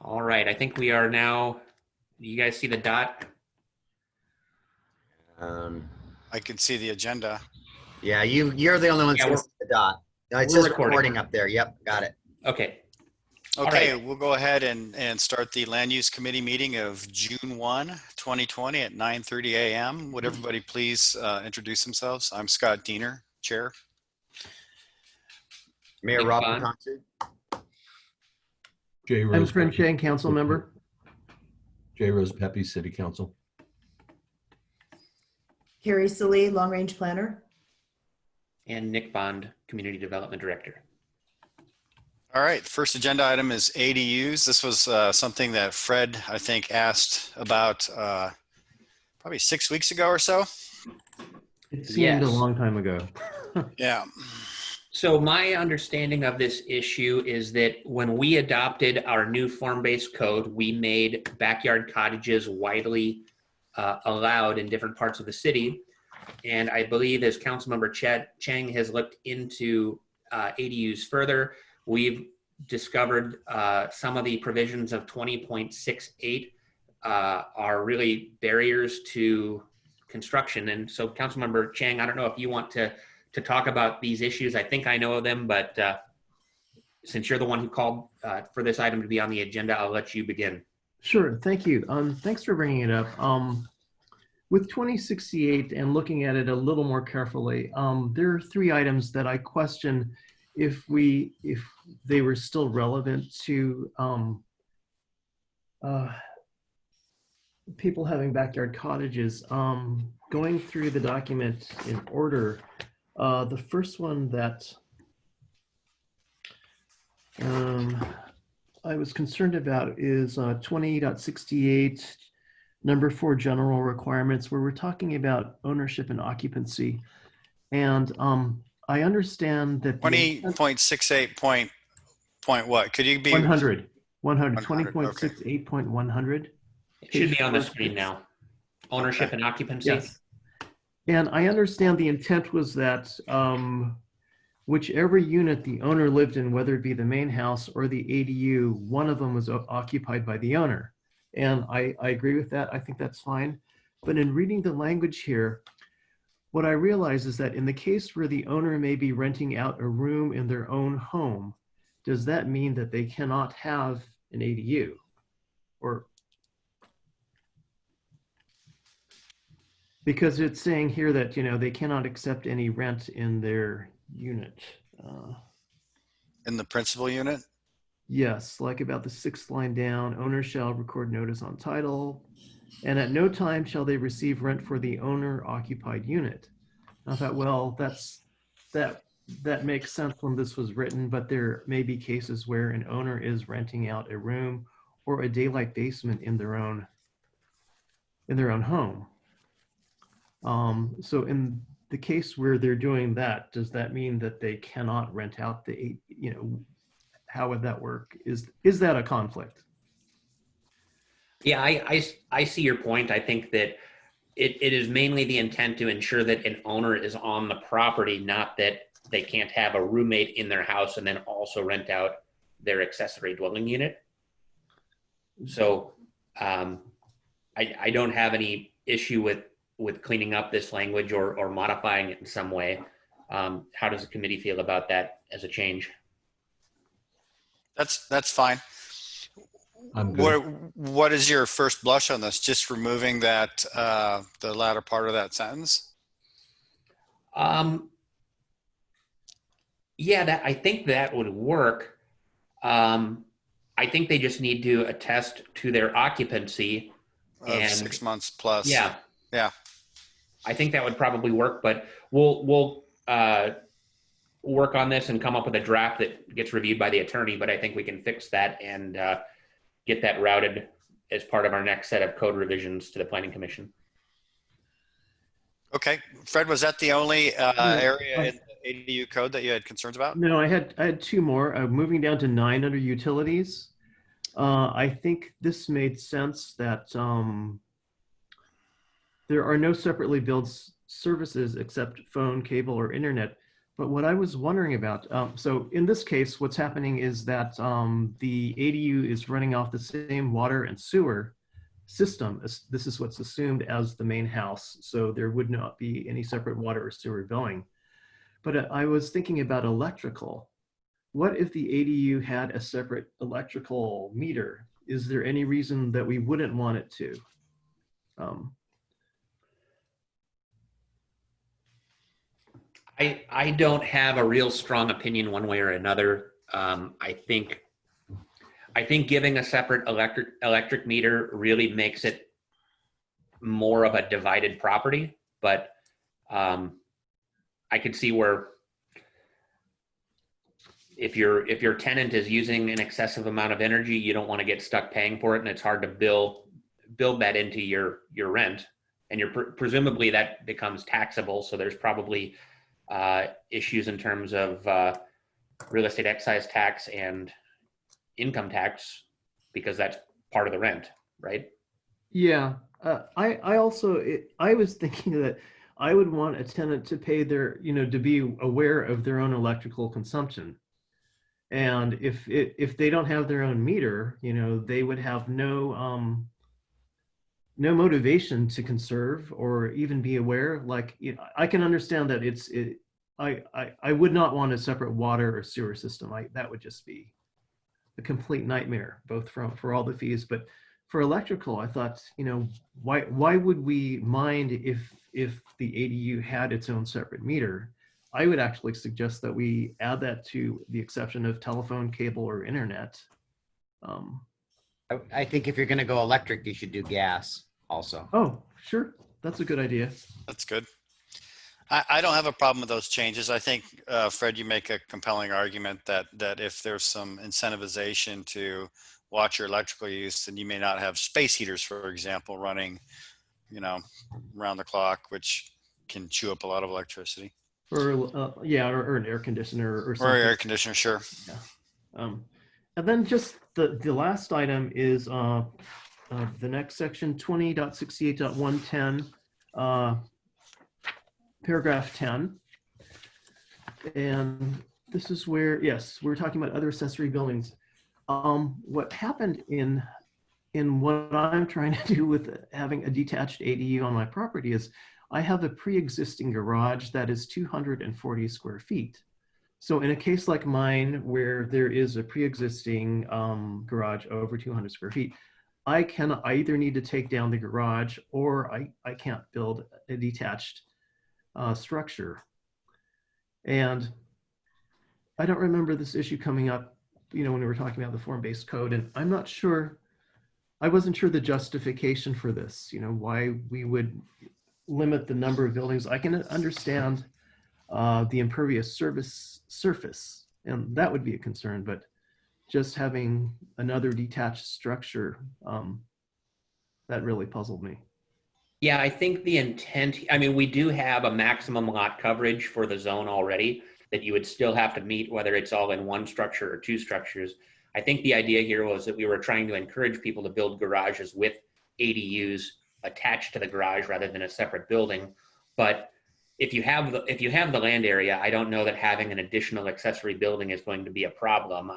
All right, I think we are now, you guys see the dot? I can see the agenda. Yeah, you're the only one that's Yeah, gonna see the dot. No, it we're says recording. recording up there. Yep, got it. Okay. Okay, right. we'll go ahead and start the Land Use Committee meeting of June 1, 2020 at 9:30 a.m. Would everybody please introduce themselves? I'm Scott Diener, Chair. Mayor Nick Rob Bond. Patonsu. J. I'm Rose Fred Pepe, Chang, council member. J. Rose Pepe, City Council. Carrie Salee, Long Range Planner. And Nick Bond, Community Development Director. All right, first agenda item is ADUs. This was something that Fred, I think, asked about probably 6 weeks ago or so. It seemed a Yes. long time ago. Yeah. So my understanding of this issue is that when we adopted our new form-based code, we made backyard cottages widely allowed in different parts of the city. And I believe as Councilmember Chang has looked into ADUs further, we've discovered some of the provisions of 20.68 are really barriers to construction. And so Councilmember Chang, I don't know if you want to talk about these issues. I think I know them, but since you're the one who called for this item to be on the agenda, I'll let you begin. Sure, thank you. Thanks for bringing it up. With 2068 and looking at it a little more carefully, there are three items that I question if they were still relevant to people having backyard cottages. Going through the document in order, the first one that I was concerned about is 20.68, number 4, general requirements, where we're talking about ownership and occupancy. And I understand that 20.68 point what? Could you be 100, 100, 20.68.100. It should be on the screen now. Ownership and occupancy. Yes. And I understand the intent was that whichever unit the owner lived in, whether it be the main house or the ADU, one of them was occupied by the owner. And I agree with that. I think that's fine. But in reading the language here, what I realize is that in the case where the owner may be renting out a room in their own home, does that mean that they cannot have an ADU? Or because it's saying here that, you know, they cannot accept any rent in their unit. in the principal unit? Yes, like about the 6th line down, owner shall record notice on title, and at no time shall they receive rent for the owner occupied unit. I thought, well, that makes sense when this was written, but there may be cases where an owner is renting out a room or a daylight basement in their own home. So in the case where they're doing that, does that mean that they cannot rent out the, you know, how would that work? Is that a conflict? Yeah, I see your point. I think that it is mainly the intent to ensure that an owner is on the property, not that they can't have a roommate in their house and then also rent out their accessory dwelling unit. So I don't have any issue with cleaning up this language or modifying it in some way. How does the committee feel about that as a change? That's fine. I'm good. What is your first blush on this? Just removing that, the latter part of that sentence? Yeah, I think that would work. I think they just need to attest to their occupancy. Of 6 months plus. Yeah. Yeah. I think that would probably work, but we'll work on this and come up with a draft that gets reviewed by the attorney, but I think we can fix that and get that routed as part of our next set of code revisions to the Planning Commission. Okay. Fred, was that the only area in the ADU code that you had concerns about? No, I had two more. Moving down to 9 under utilities. I think this made sense that there are no separately billed services except phone, cable, or internet, But what I was wondering about, so in this case, what's happening is that the ADU is running off the same water and sewer system. This is what's assumed as the main house. So there would not be any separate water or sewer billing. But I was thinking about electrical. What if the ADU had a separate electrical meter? Is there any reason that we wouldn't want it to? I don't have a real strong opinion one way or another. I think giving a separate electric meter really makes it more of a divided property, but I could see where if your tenant is using an excessive amount of energy, you don't want to get stuck paying for it, and it's hard to build that into your rent, and presumably that becomes taxable. So there's probably issues in terms of real estate excise tax and income tax because that's part of the rent, right? Yeah, I also, I was thinking that I would want a tenant to pay their, to be aware of their own electrical consumption. And if they don't have their own meter, they would have no motivation to conserve or even be aware. Like, I can understand that I would not want a separate water or sewer system. That would just be a complete nightmare, both for all the fees. But for electrical, I thought, why would we mind if the ADU had its own separate meter? I would actually suggest that we add that to the exception of telephone, cable, or internet. I think if you're going to go electric, you should do gas also. Oh, sure. That's a good idea. That's good. I don't have a problem with those changes. I think, Fred, you make a compelling argument that if there's some incentivization to watch your electrical use, then you may not have space heaters, for example, running, around the clock, which can chew up a lot of electricity. Or an air conditioner or something. Or air conditioner, sure. Yeah. And then just the last item is the next section, 20.68.110, paragraph 10. And this is where, yes, we're talking about other accessory buildings. What happened in what I'm trying to do with having a detached ADU on my property is I have a pre-existing garage that is 240 square feet. So in a case like mine, where there is a pre-existing garage over 200 square feet, I either need to take down the garage or I can't build a detached structure. And I don't remember this issue coming up, when we were talking about the form-based code, and I'm not sure, I wasn't sure the justification for this, why we would limit the number of buildings. I can understand the impervious surface, and that would be a concern, but just having another detached structure, that really puzzled me. Yeah, I think the intent, we do have a maximum lot coverage for the zone already that you would still have to meet, whether it's all in one structure or two structures. I think the idea here was that we were trying to encourage people to build garages with ADUs attached to the garage rather than a separate building. But if you have the land area, I don't know that having an additional accessory building is going to be a problem.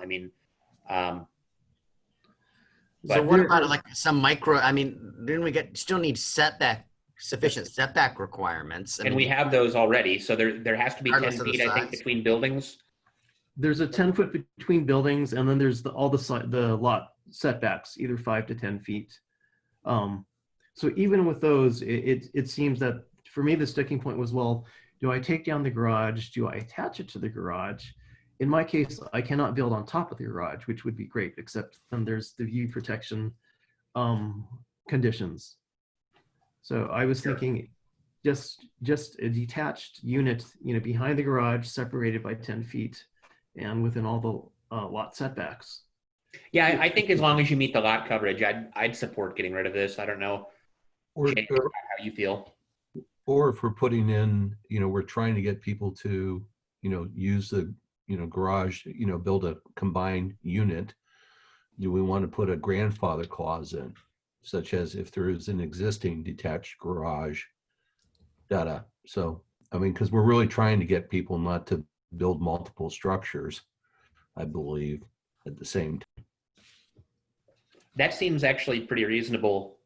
So what about like some micro, didn't we still need sufficient setback requirements? And we have those already. So there has to be 10 feet, I think, between buildings. There's a 10-foot between buildings, and then there's all the lot setbacks, either 5 to 10 feet. So even with those, it seems that for me, the sticking point was, well, do I take down the garage? Do I attach it to the garage? In my case, I cannot build on top of the garage, which would be great, except then there's the view protection conditions. So I was thinking just a detached unit, behind the garage, separated by 10 feet and within all the lot setbacks. Yeah, I think as long as you meet the lot coverage, I'd support getting rid of this. I don't know, Jake, how you feel. Or if we're putting in, we're trying to get people to, use the, garage, build a combined unit. Do we want to put a grandfather clause in, such as if there is an existing detached garage, So, because we're really trying to get people not to build multiple structures, I believe, at the same time. That seems actually pretty reasonable,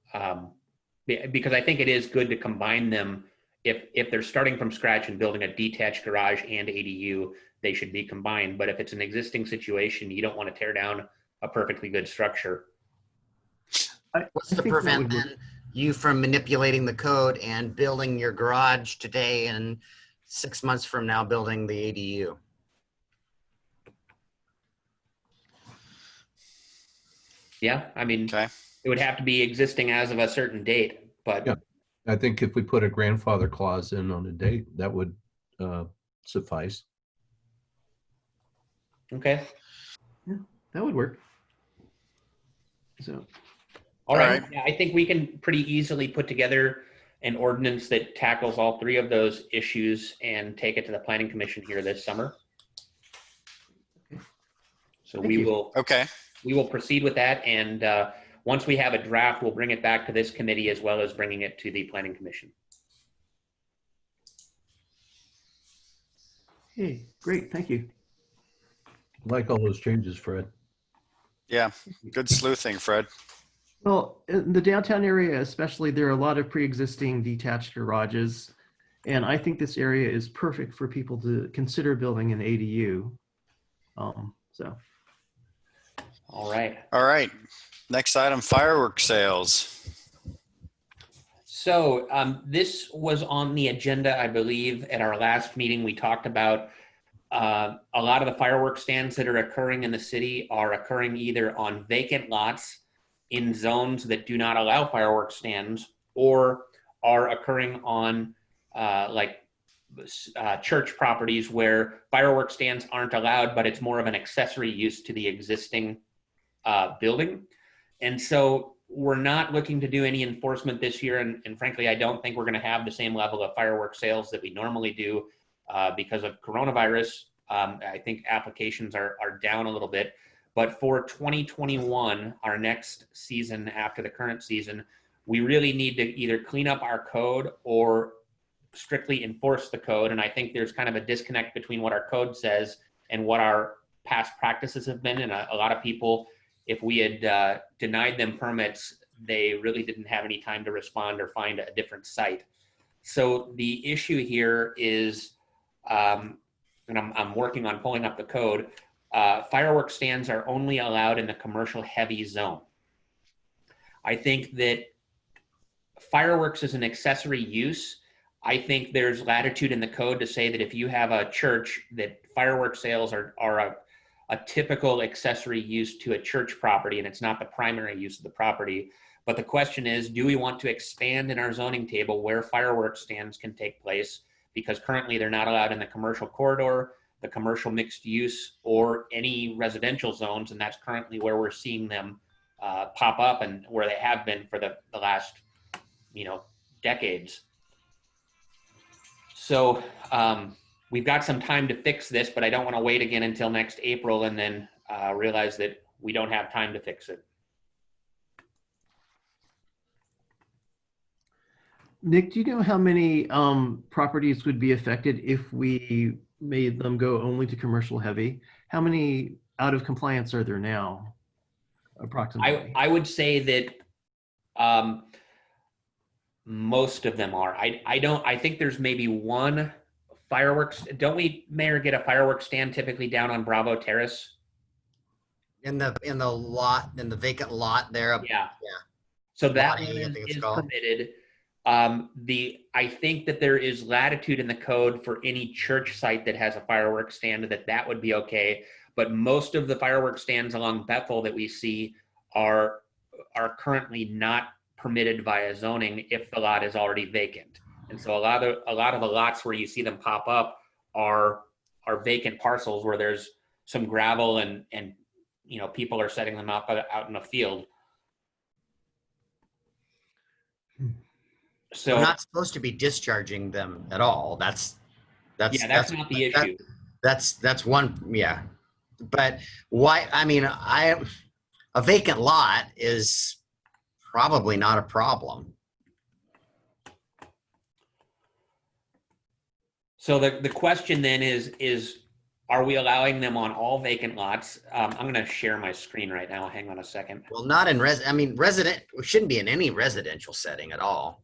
because I think it is good to combine them. If they're starting from scratch and building a detached garage and ADU, they should be combined. But if it's an existing situation, you don't want to tear down a perfectly good structure. What's to prevent then you from manipulating the code and building your garage today and 6 months from now building the ADU? Yeah, I mean, Okay. it would have to be existing as of a certain date, but Yeah. I think if we put a grandfather clause in on a date, that would suffice. okay. That would work. So, All right. right. Yeah, I think we can pretty easily put together an ordinance that tackles all three of those issues and take it to the planning commission here this summer. So Thank you. Okay. we will proceed with that. And once we have a draft, we'll bring it back to this committee as well as bringing it to the planning commission. hey, great, thank you. I like all those changes, Fred. Yeah. Good sleuthing, Fred. Well, in the downtown area especially, there are a lot of pre-existing detached garages. And I think this area is perfect for people to consider building an ADU. So, All right. All right. Next item, fireworks sales. So this was on the agenda, I believe, at our last meeting. We talked about a lot of the fireworks stands that are occurring in the city are occurring either on vacant lots in zones that do not allow fireworks stands, or are occurring on church properties where fireworks stands aren't allowed, but it's more of an accessory use to the existing building. And so we're not looking to do any enforcement this year. And frankly, I don't think we're going to have the same level of fireworks sales that we normally do because of coronavirus. I think applications are down a little bit. But for 2021, our next season after the current season, we really need to either clean up our code or strictly enforce the code. And I think there's kind of a disconnect between what our code says and what our past practices have been. And a lot of people, if we had denied them permits, they really didn't have any time to respond or find a different site. So the issue here is, and I'm working on pulling up the code, fireworks stands are only allowed in the commercial heavy zone. I think that fireworks is an accessory use. I think there's latitude in the code to say that if you have a church, that fireworks sales are a typical accessory use to a church property, and it's not the primary use of the property. But the question is, do we want to expand in our zoning table where fireworks stands can take place? Because currently they're not allowed in the commercial corridor, the commercial mixed use, or any residential zones. And that's currently where we're seeing them pop up and where they have been for the last, decades. So we've got some time to fix this, but I don't want to wait again until next April and then realize that we don't have time to fix it. Nick, do you know how many properties would be affected if we made them go only to commercial heavy? How many out of compliance are there now, approximately? I would say that most of them are. I think there's maybe one fireworks. Don't we, Mayor, get a fireworks stand typically down on Bravo Terrace? In the vacant lot there. Yeah. So that Lot A, I one think it's is called. permitted. I think that there is latitude in the code for any church site that has a fireworks stand that would be okay. But most of the fireworks stands along Bethel that we see are currently not permitted via zoning if the lot is already vacant. And so a lot of the lots where you see them pop up are vacant parcels where there's some gravel and people are setting them up out in a field. So We're not supposed to be discharging them at all. That's not the issue. That's one, yeah. But why? I mean, a vacant lot is probably not a problem. So the question then is are we allowing them on all vacant lots? I'm going to share my screen right now. Hang on a second. Well, not in resident, it shouldn't be in any residential setting at all.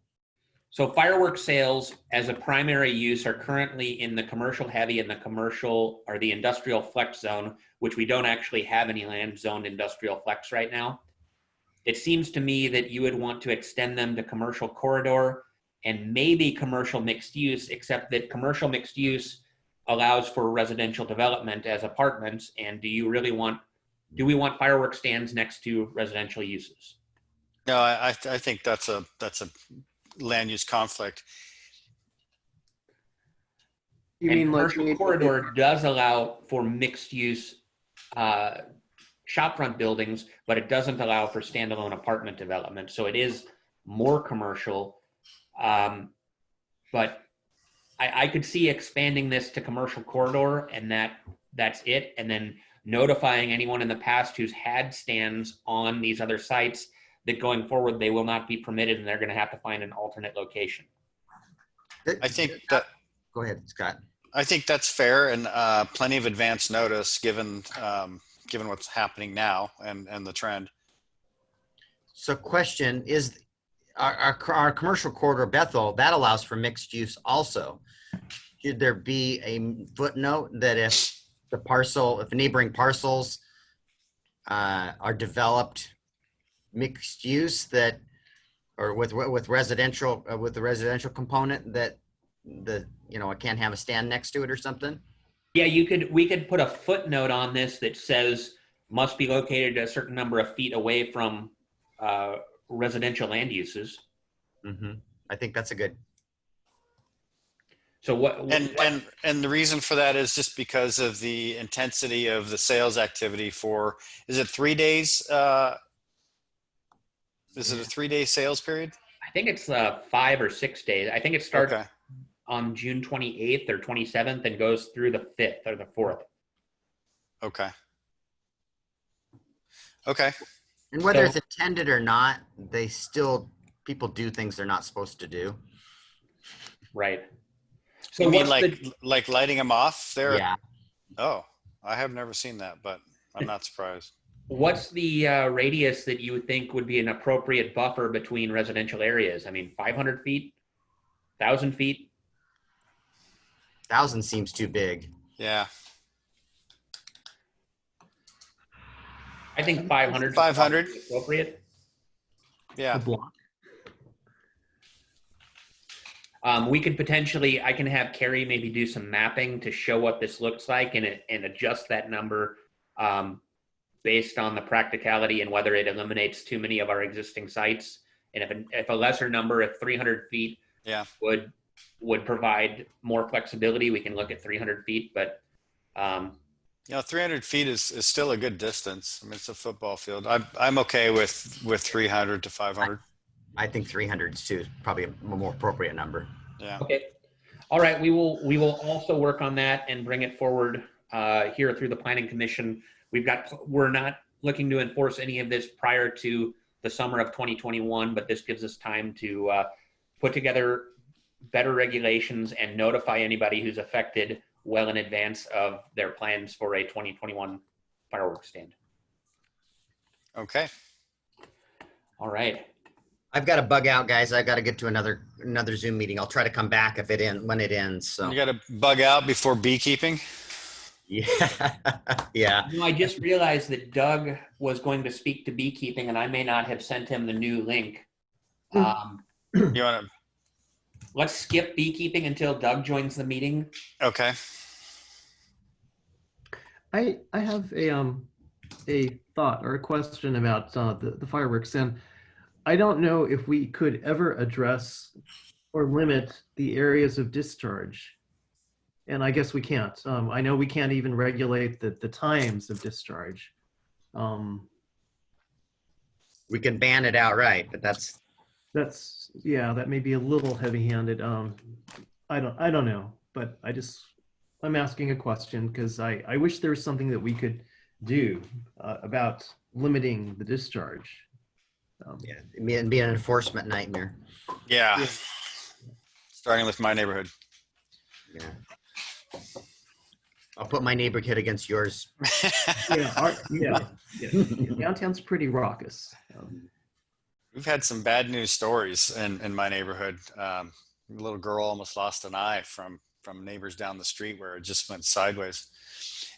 So fireworks sales as a primary use are currently in the commercial heavy and the commercial or the industrial flex zone, which we don't actually have any land zoned industrial flex right now. It seems to me that you would want to extend them to commercial corridor and maybe commercial mixed use, except that commercial mixed use allows for residential development as apartments. And do we want fireworks stands next to residential uses? No, I think that's a land use conflict. You And mean like commercial corridor does allow for mixed use shopfront buildings, but it doesn't allow for standalone apartment development. So it is more commercial. But I could see expanding this to commercial corridor, and that's it. And then notifying anyone in the past who's had stands on these other sites that going forward, they will not be permitted and they're going to have to find an alternate location. I think that. Go ahead, Scott. I think that's fair, and plenty of advance notice given what's happening now and the trend. So question is, our commercial corridor, Bethel, that allows for mixed use also. Should there be a footnote that if the neighboring parcels are developed mixed use or with residential, with the residential component, that it can't have a stand next to it or something? Yeah, we could put a footnote on this that says must be located a certain number of feet away from residential land uses. Mm-hmm. I think that's a good. So and the reason for that is just because of the intensity of the sales activity for, is it 3 days? Is it a 3-day sales period? I think it's 5 or 6 days. I think it starts on June 28th or 27th and goes through the 5th or the 4th. Okay. Okay. And whether it's intended or not, people do things they're not supposed to do. Right. So you mean like lighting them off there? Yeah. Oh, I have never seen that, but I'm not surprised. What's the radius that you would think would be an appropriate buffer between residential areas? I mean, 500 feet, 1,000 feet? 1,000 seems too big. Yeah. I think 500. 500. Is appropriate. Yeah. a block. We could potentially, I can have Carrie maybe do some mapping to show what this looks like and adjust that number based on the practicality and whether it eliminates too many of our existing sites. And if a lesser number, if 300 feet would provide more flexibility, we can look at 300 feet. But 300 feet is still a good distance. I mean, it's a football field. I'm okay with 300 to 500. I think 300 is too probably a more appropriate number. Yeah. Okay. All right. We will also work on that and bring it forward here through the Planning Commission. We're not looking to enforce any of this prior to the summer of 2021, but this gives us time to put together better regulations and notify anybody who's affected well in advance of their plans for a 2021 fireworks stand. Okay. All right. I've got to bug out, guys. I've got to get to another Zoom meeting. I'll try to come back when it ends. So You got to bug out before beekeeping. yeah, yeah. I just realized that Doug was going to speak to beekeeping, and I may not have sent him the new link. You want to? Let's skip beekeeping until Doug joins the meeting. Okay. I have a thought or a question about the fireworks, and I don't know if we could ever address or limit the areas of discharge. And I guess we can't. I know we can't even regulate the times of discharge. We can ban it outright, but that may be a little heavy-handed. I don't know, but I'm asking a question because I wish there was something that we could do about limiting the discharge. yeah, it'd be an enforcement nightmare. Yeah. Starting with my neighborhood. Yeah. I'll put my neighborhood against yours. Yeah. Downtown's pretty raucous. We've had some bad news stories in my neighborhood. A little girl almost lost an eye from neighbors down the street where it just went sideways.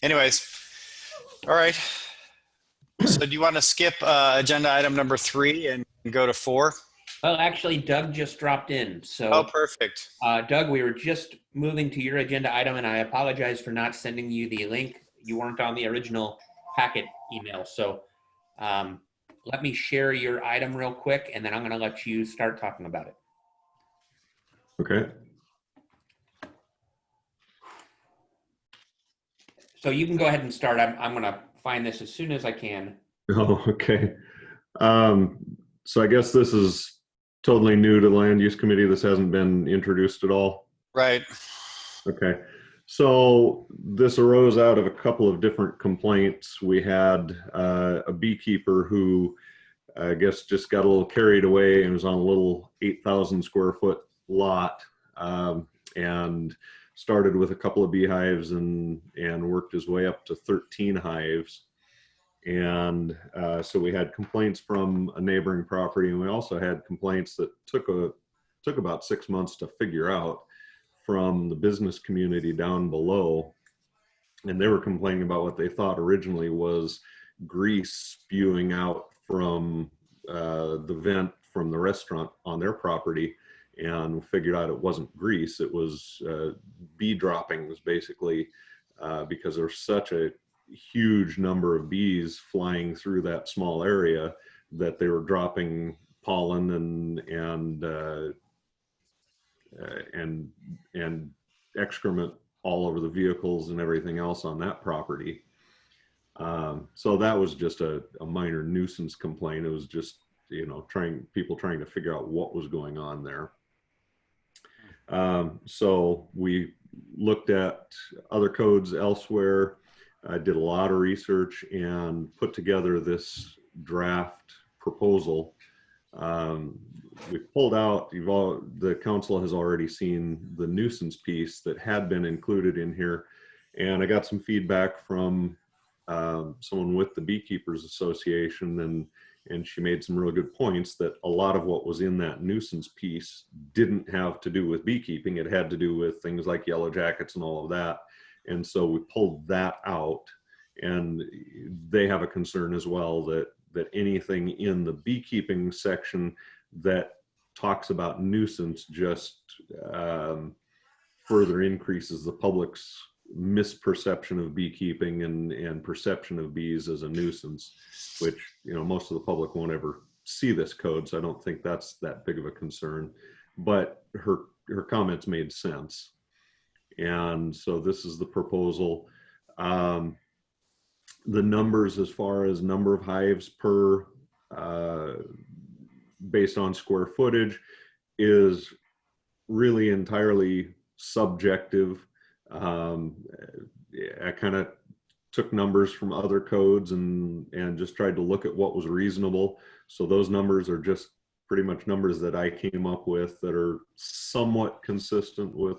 Anyways, all right. So do you want to skip agenda item number 3 and go to 4? Well, actually, Doug just dropped in. So, Oh, perfect. Doug, we were just moving to your agenda item, and I apologize for not sending you the link. You weren't on the original packet email. So let me share your item real quick, and then I'm going to let you start talking about it. Okay. So you can go ahead and start. I'm going to find this as soon as I can. Oh, okay. So I guess this is totally new to the land use committee. This hasn't been introduced at all. Right. Okay. So this arose out of a couple of different complaints. We had a beekeeper who I guess just got a little carried away and was on a little 8,000 square foot lot, and started with a couple of beehives and worked his way up to 13 hives. And so we had complaints from a neighboring property, and we also had complaints that took about 6 months to figure out from the business community down below. And they were complaining about what they thought originally was grease spewing out from the vent from the restaurant on their property, and figured out it wasn't grease, it was bee droppings, basically, because there's such a huge number of bees flying through that small area that they were dropping pollen and excrement all over the vehicles and everything else on that property. So that was just a minor nuisance complaint. It was just, people trying to figure out what was going on there. So we looked at other codes elsewhere. I did a lot of research and put together this draft proposal. We pulled out, the council has already seen the nuisance piece that had been included in here. And I got some feedback from someone with the Beekeepers Association, and she made some real good points that a lot of what was in that nuisance piece didn't have to do with beekeeping. It had to do with things like yellow jackets and all of that. And so we pulled that out, and they have a concern as well that anything in the beekeeping section that talks about nuisance just further increases the public's misperception of beekeeping and perception of bees as a nuisance, which, most of the public won't ever see this code. So I don't think that's that big of a concern, but her comments made sense. And so this is the proposal. The numbers as far as number of hives per based on square footage is really entirely subjective. I kind of took numbers from other codes and just tried to look at what was reasonable. So those numbers are just pretty much numbers that I came up with that are somewhat consistent with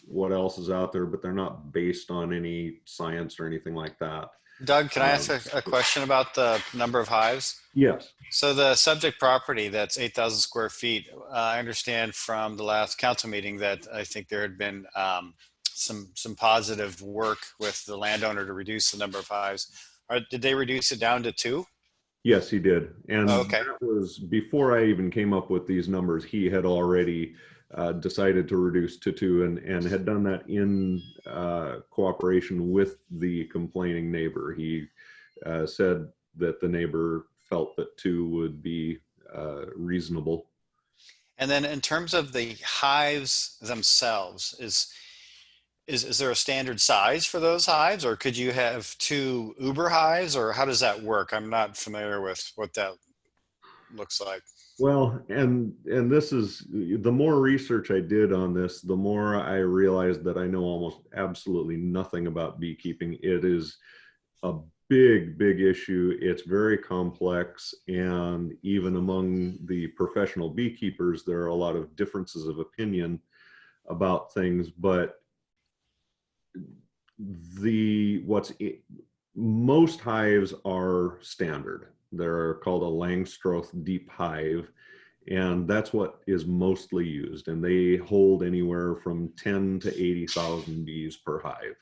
what else is out there, but they're not based on any science or anything like that. Doug, can I ask a question about the number of hives? Yes. So the subject property, that's 8,000 square feet. I understand from the last council meeting that I think there had been some positive work with the landowner to reduce the number of hives. Did they reduce it down to 2? Yes, he did. And okay. That was before I even came up with these numbers. He had already decided to reduce to 2 and had done that in cooperation with the complaining neighbor. He said that the neighbor felt that 2 would be reasonable. And then in terms of the hives themselves, is there a standard size for those hives, or could you have 2 Uber hives, or how does that work? I'm not familiar with what that looks like. Well, and this is, the more research I did on this, the more I realized that I know almost absolutely nothing about beekeeping. It is a big issue. It's very complex, and even among the professional beekeepers, there are a lot of differences of opinion about things. But Most hives are standard. They're called a Langstroth deep hive, and that's what is mostly used. And they hold anywhere from 10 to 80,000 bees per hive.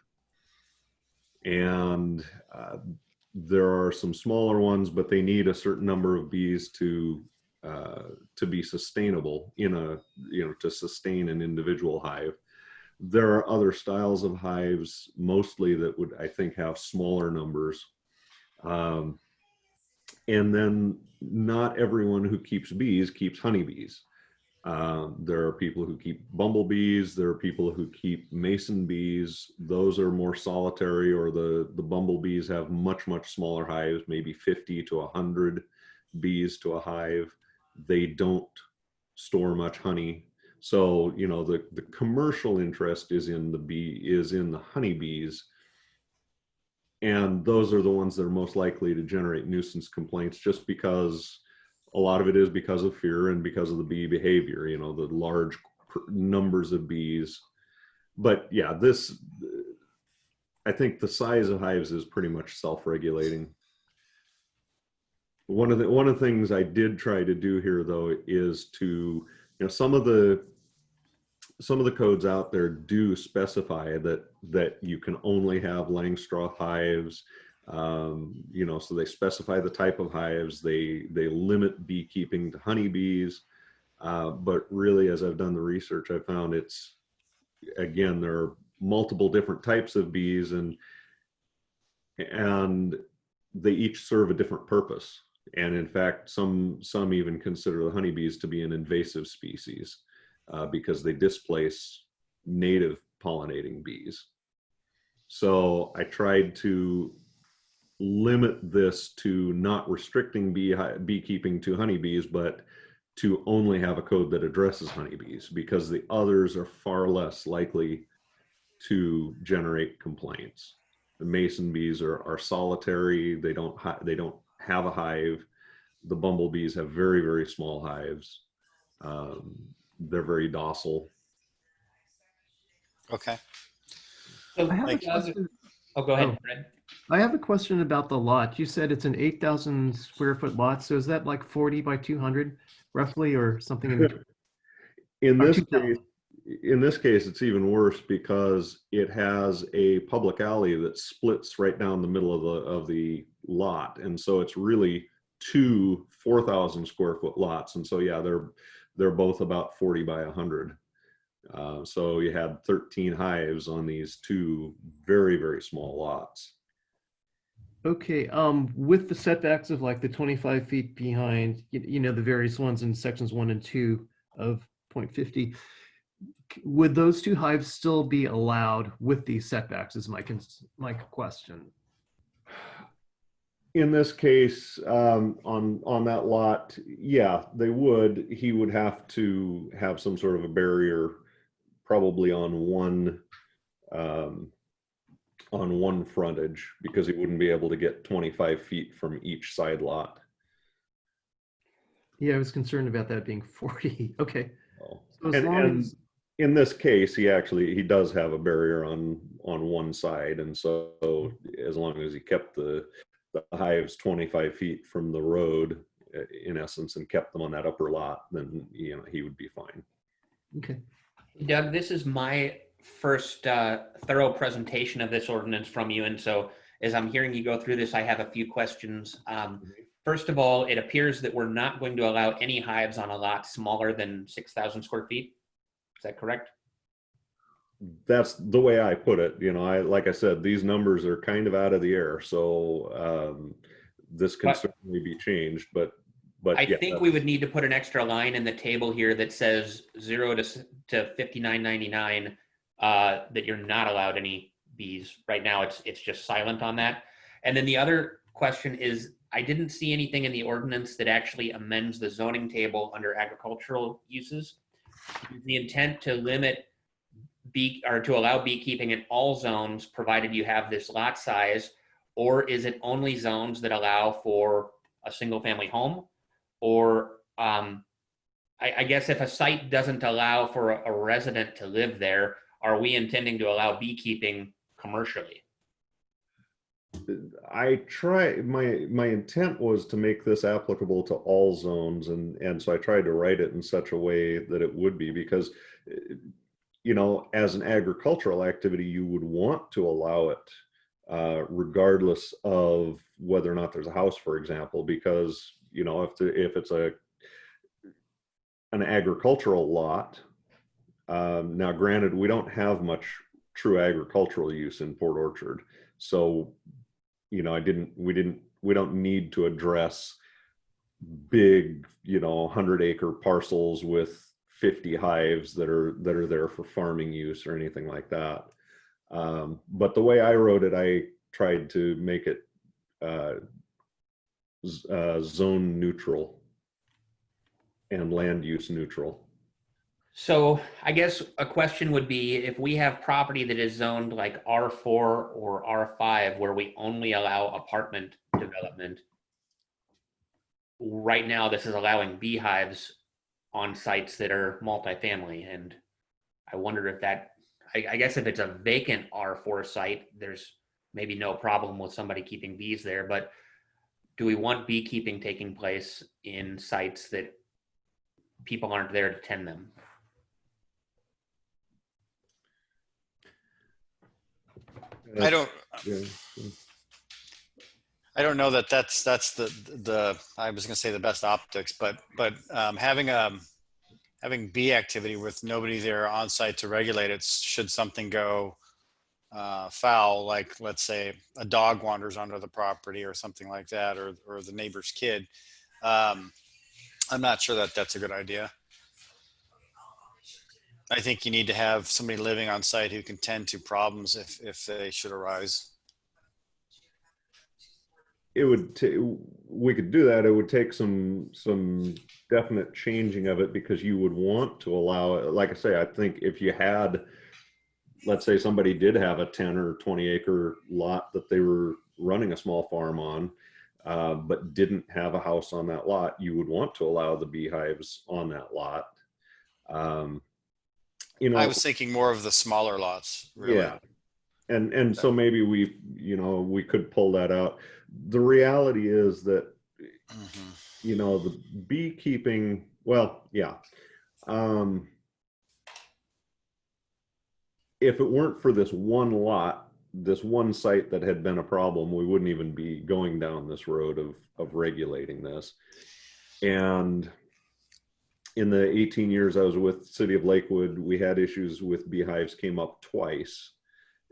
And there are some smaller ones, but they need a certain number of bees to be sustainable to sustain an individual hive. There are other styles of hives, mostly that would, I think, have smaller numbers. And then not everyone who keeps bees keeps honeybees. There are people who keep bumblebees. There are people who keep mason bees. Those are more solitary, or the bumblebees have much, much smaller hives, maybe 50 to 100 bees to a hive. They don't store much honey. So, the commercial interest is in the honeybees. And those are the ones that are most likely to generate nuisance complaints, just because a lot of it is because of fear and because of the bee behavior, the large numbers of bees. But yeah, I think the size of hives is pretty much self-regulating. One of the things I did try to do here, though, is to, some of the codes out there do specify that you can only have Langstroth hives. So they specify the type of hives. They limit beekeeping to honeybees. But really, as I've done the research, I found there are multiple different types of bees, and they each serve a different purpose. And in fact, some even consider the honeybees to be an invasive species because they displace native pollinating bees. So I tried to limit this to not restricting beekeeping to honeybees, but to only have a code that addresses honeybees, because the others are far less likely to generate complaints. The mason bees are solitary. They don't have a hive. The bumblebees have very, very small hives. They're very docile. Okay. So, I have a Thank you. question. go ahead, Oh. Fred. I have a question about the lot. You said it's an 8,000 square foot lot. So is that like 40 by 200 roughly, or something in between? In Or this 2,000? case, it's even worse because it has a public alley that splits right down the middle of the lot, and so it's really two 4,000 square foot lots. And so yeah, they're both about 40 by 100. So you had 13 hives on these two very, very small lots. Okay, with the setbacks of like the 25 feet behind, the various ones in sections 1 and 2 of 0.50, would those two hives still be allowed with these setbacks is my question. In this case, on that lot, yeah, they would. He would have to have some sort of a barrier, probably on one frontage, because he wouldn't be able to get 25 feet from each side lot. Yeah, I was concerned about that being 40. Okay. So, So as and long as, in this case, he does have a barrier on one side, and so as long as he kept the hives 25 feet from the road, in essence, and kept them on that upper lot, then he would be fine. okay. Doug, this is my first thorough presentation of this ordinance from you, and so as I'm hearing you go through this, I have a few questions. First of all, it appears that we're not going to allow any hives on a lot smaller than 6,000 square feet. Is that correct? That's the way I put it. Like I said, these numbers are kind of out of the air, so this can certainly be changed. But I yeah, think we would need to put an extra line in the table here that says 0 to $59.99 that you're not allowed any bees. Right now, it's just silent on that. And then the other question is, I didn't see anything in the ordinance that actually amends the zoning table under agricultural uses. Is the intent to limit to allow beekeeping in all zones, provided you have this lot size, or is it only zones that allow for a single family home? Or I guess if a site doesn't allow for a resident to live there, are we intending to allow beekeeping commercially? I try, my intent was to make this applicable to all zones, and so I tried to write it in such a way that it would be, because you know, as an agricultural activity, you would want to allow it regardless of whether or not there's a house, for example, because you know, if it's an agricultural lot, now granted, we don't have much true agricultural use in Port Orchard, so you know, we don't need to address big, you know, 100-acre parcels with 50 hives that are there for farming use or anything like that. But the way I wrote it, I tried to make it zone neutral and land use neutral. So I guess a question would be, if we have property that is zoned like R4 or R5, where we only allow apartment development, right now this is allowing beehives on sites that are multifamily. And I wonder if that, I guess if it's a vacant R4 site, there's maybe no problem with somebody keeping bees there, but do we want beekeeping taking place in sites that people aren't there to tend them? I don't. Yeah. I don't know that that's the I was going to say the best optics, but having bee activity with nobody there on site to regulate it, should something go foul, like let's say a dog wanders onto the property or something like that, or the neighbor's kid. I'm not sure that that's a good idea. I think you need to have somebody living on site who can tend to problems if they should arise. It would we could do that. It would take some definite changing of it, because you would want to allow it. Like I say, I think if you had, let's say somebody did have a 10 or 20 acre lot that they were running a small farm on, but didn't have a house on that lot, you would want to allow the beehives on that lot. You know, I was thinking more of the smaller lots, really. Yeah. And so maybe we could pull that out. The reality is that, you know, the beekeeping, well, yeah. If it weren't for this one lot, this one site that had been a problem, we wouldn't even be going down this road of regulating this. And in the 18 years I was with the City of Lakewood, we had issues with beehives came up twice,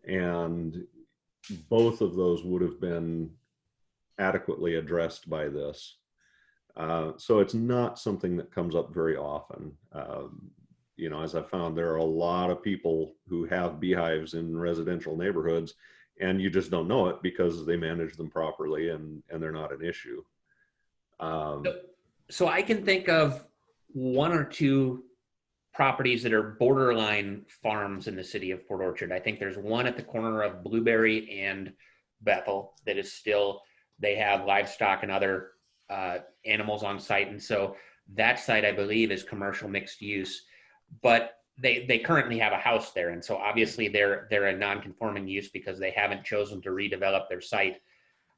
and both of those would have been adequately addressed by this. So it's not something that comes up very often. You know, as I found, there are a lot of people who have beehives in residential neighborhoods, and you just don't know it because they manage them properly, and they're not an issue. So I can think of one or two properties that are borderline farms in the city of Port Orchard. I think there's one at the corner of Blueberry and Bethel that is still, they have livestock and other animals on site. And so that site, I believe, is commercial mixed use, but they currently have a house there. And so obviously they're a non-conforming use because they haven't chosen to redevelop their site.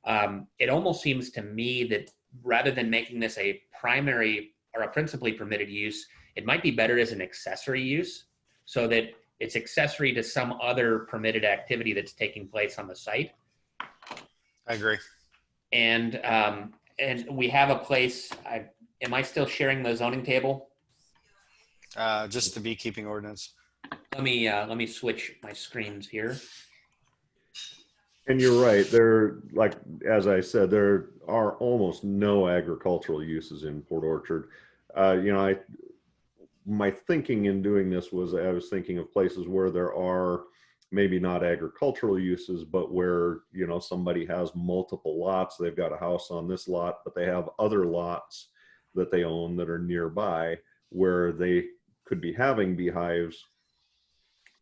It almost seems to me that rather than making this a primary or a principally permitted use, it might be better as an accessory use, so that it's accessory to some other permitted activity that's taking place on the site. I agree. And we have a place. Am I still sharing the zoning table? Just the beekeeping ordinance. Let me switch my screens here. And you're right. There, like, as I said, there are almost no agricultural uses in Port Orchard. You know, my thinking in doing this was I was thinking of places where there are maybe not agricultural uses, but where, you know, somebody has multiple lots. They've got a house on this lot, but they have other lots that they own that are nearby where they could be having beehives,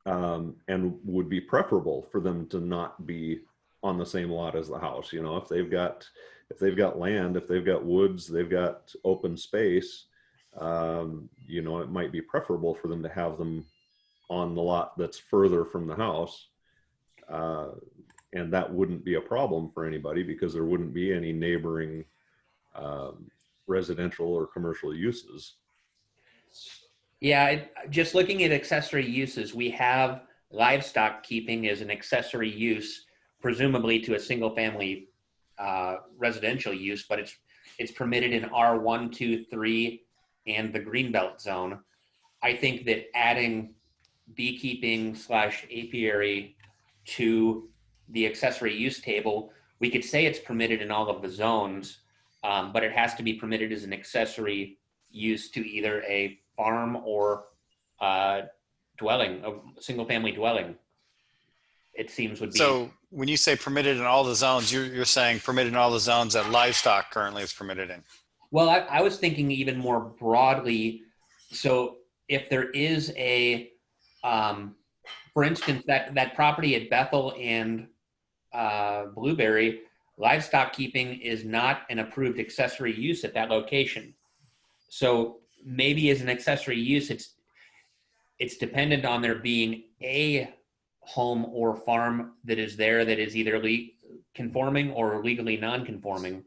and would be preferable for them to not be on the same lot as the house. You know, if they've got land, if they've got woods, they've got open space, you know, it might be preferable for them to have them on the lot that's further from the house. And that wouldn't be a problem for anybody because there wouldn't be any neighboring residential or commercial uses. Yeah, just looking at accessory uses, we have livestock keeping as an accessory use, presumably to a single family residential use, but it's permitted in R1, 2, 3, and the Greenbelt zone. I think that adding beekeeping / apiary to the accessory use table, we could say it's permitted in all of the zones, but it has to be permitted as an accessory use to either a farm or dwelling, a single family dwelling. It seems would be. So when you say permitted in all the zones, you're saying permitted in all the zones that livestock currently is permitted in. Well, I was thinking even more broadly. So if there is a, for instance, that property at Bethel and Blueberry, livestock keeping is not an approved accessory use at that location. So maybe as an accessory use, it's dependent on there being a home or farm that is there that is either conforming or legally non-conforming.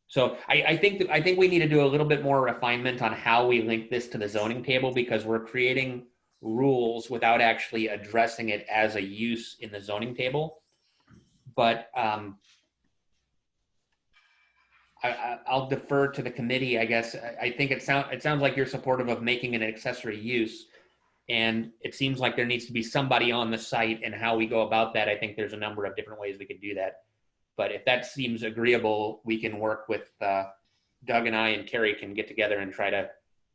So I think we need to do a little bit more refinement on how we link this to the zoning table, because we're creating rules without actually addressing it as a use in the zoning table. But I'll defer to the committee, I guess. I think it sounds like you're supportive of making an accessory use, and it seems like there needs to be somebody on the site, and how we go about that, I think there's a number of different ways we could do that. But if that seems agreeable, we can work with Doug and I, and Carrie can get together and try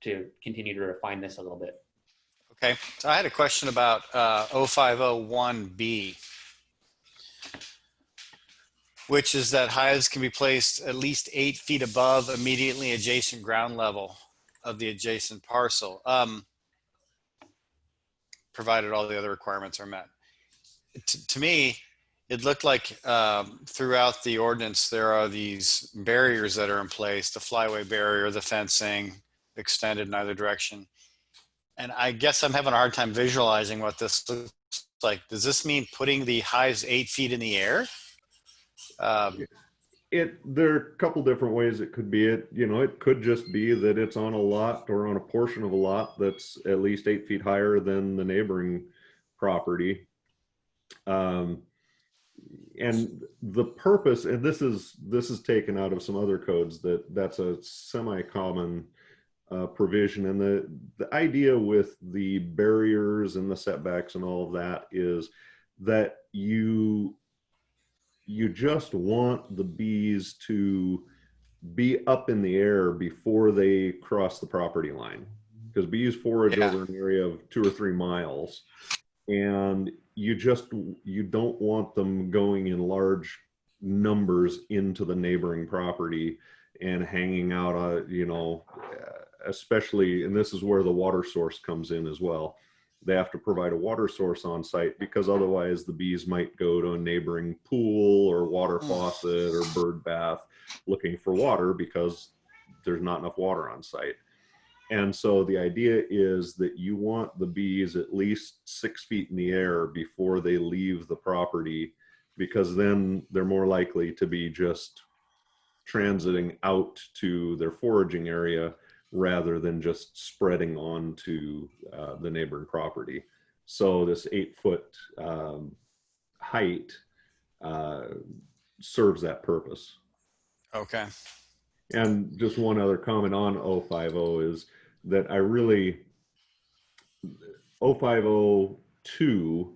to continue to refine this a little bit. Okay, so I had a question about 0501B, which is that hives can be placed at least 8 feet above immediately adjacent ground level of the adjacent parcel, provided all the other requirements are met. To me, it looked like throughout the ordinance, there are these barriers that are in place, the flyway barrier, the fencing extended in either direction. And I guess I'm having a hard time visualizing what this looks like. Does this mean putting the hives 8 feet in the air? There are a couple different ways it could be. It could just be that it's on a lot or on a portion of a lot that's at least 8 feet higher than the neighboring property. And the purpose, and this is taken out of some other codes, that's a semi-common provision. And the idea with the barriers and the setbacks and all of that is that you just want the bees to be up in the air before they cross the property line, because bees forage over an area of 2 or 3 miles, and you don't want them going in large numbers into the neighboring property and hanging out, especially, and this is where the water source comes in as well. They have to provide a water source on site, because otherwise the bees might go to a neighboring pool or water faucet or bird bath looking for water because there's not enough water on site. And so the idea is that you want the bees at least 6 feet in the air before they leave the property, because then they're more likely to be just transiting out to their foraging area rather than just spreading onto the neighboring property. So this 8-foot height serves that purpose. Okay. And just one other comment on 050 is that 050-2,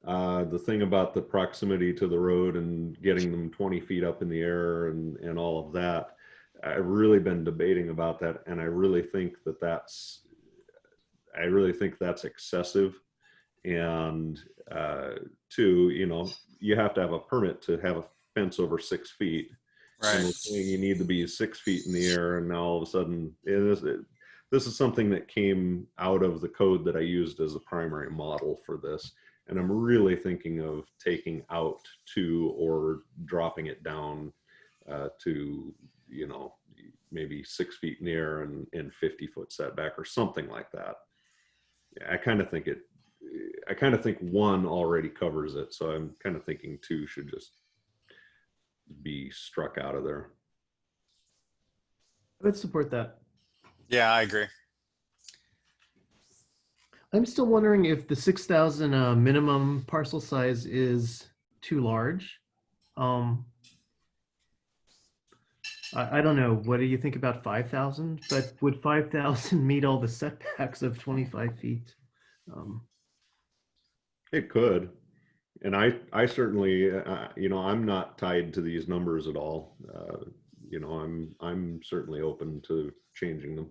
the thing about the proximity to the road and getting them 20 feet up in the air and all of that, I've really been debating about that, and I really think that's excessive. And two, you have to have a permit to have a fence over 6 feet. Right. And saying you need to be 6 feet in the air, and now all of a sudden this is something that came out of the code that I used as a primary model for this. And I'm really thinking of taking out 2 or dropping it down to, maybe 6 feet in the air and 50-foot setback or something like that. I kind of think I kind of think one already covers it. So I'm kind of thinking two should just be struck out of there. I would support that. Yeah, I agree. I'm still wondering if the 6,000 minimum parcel size is too large. I don't know. What do you think about 5,000? But would 5,000 meet all the setbacks of 25 feet? It could. And I certainly, you know, I'm not tied to these numbers at all. You know, I'm certainly open to changing them.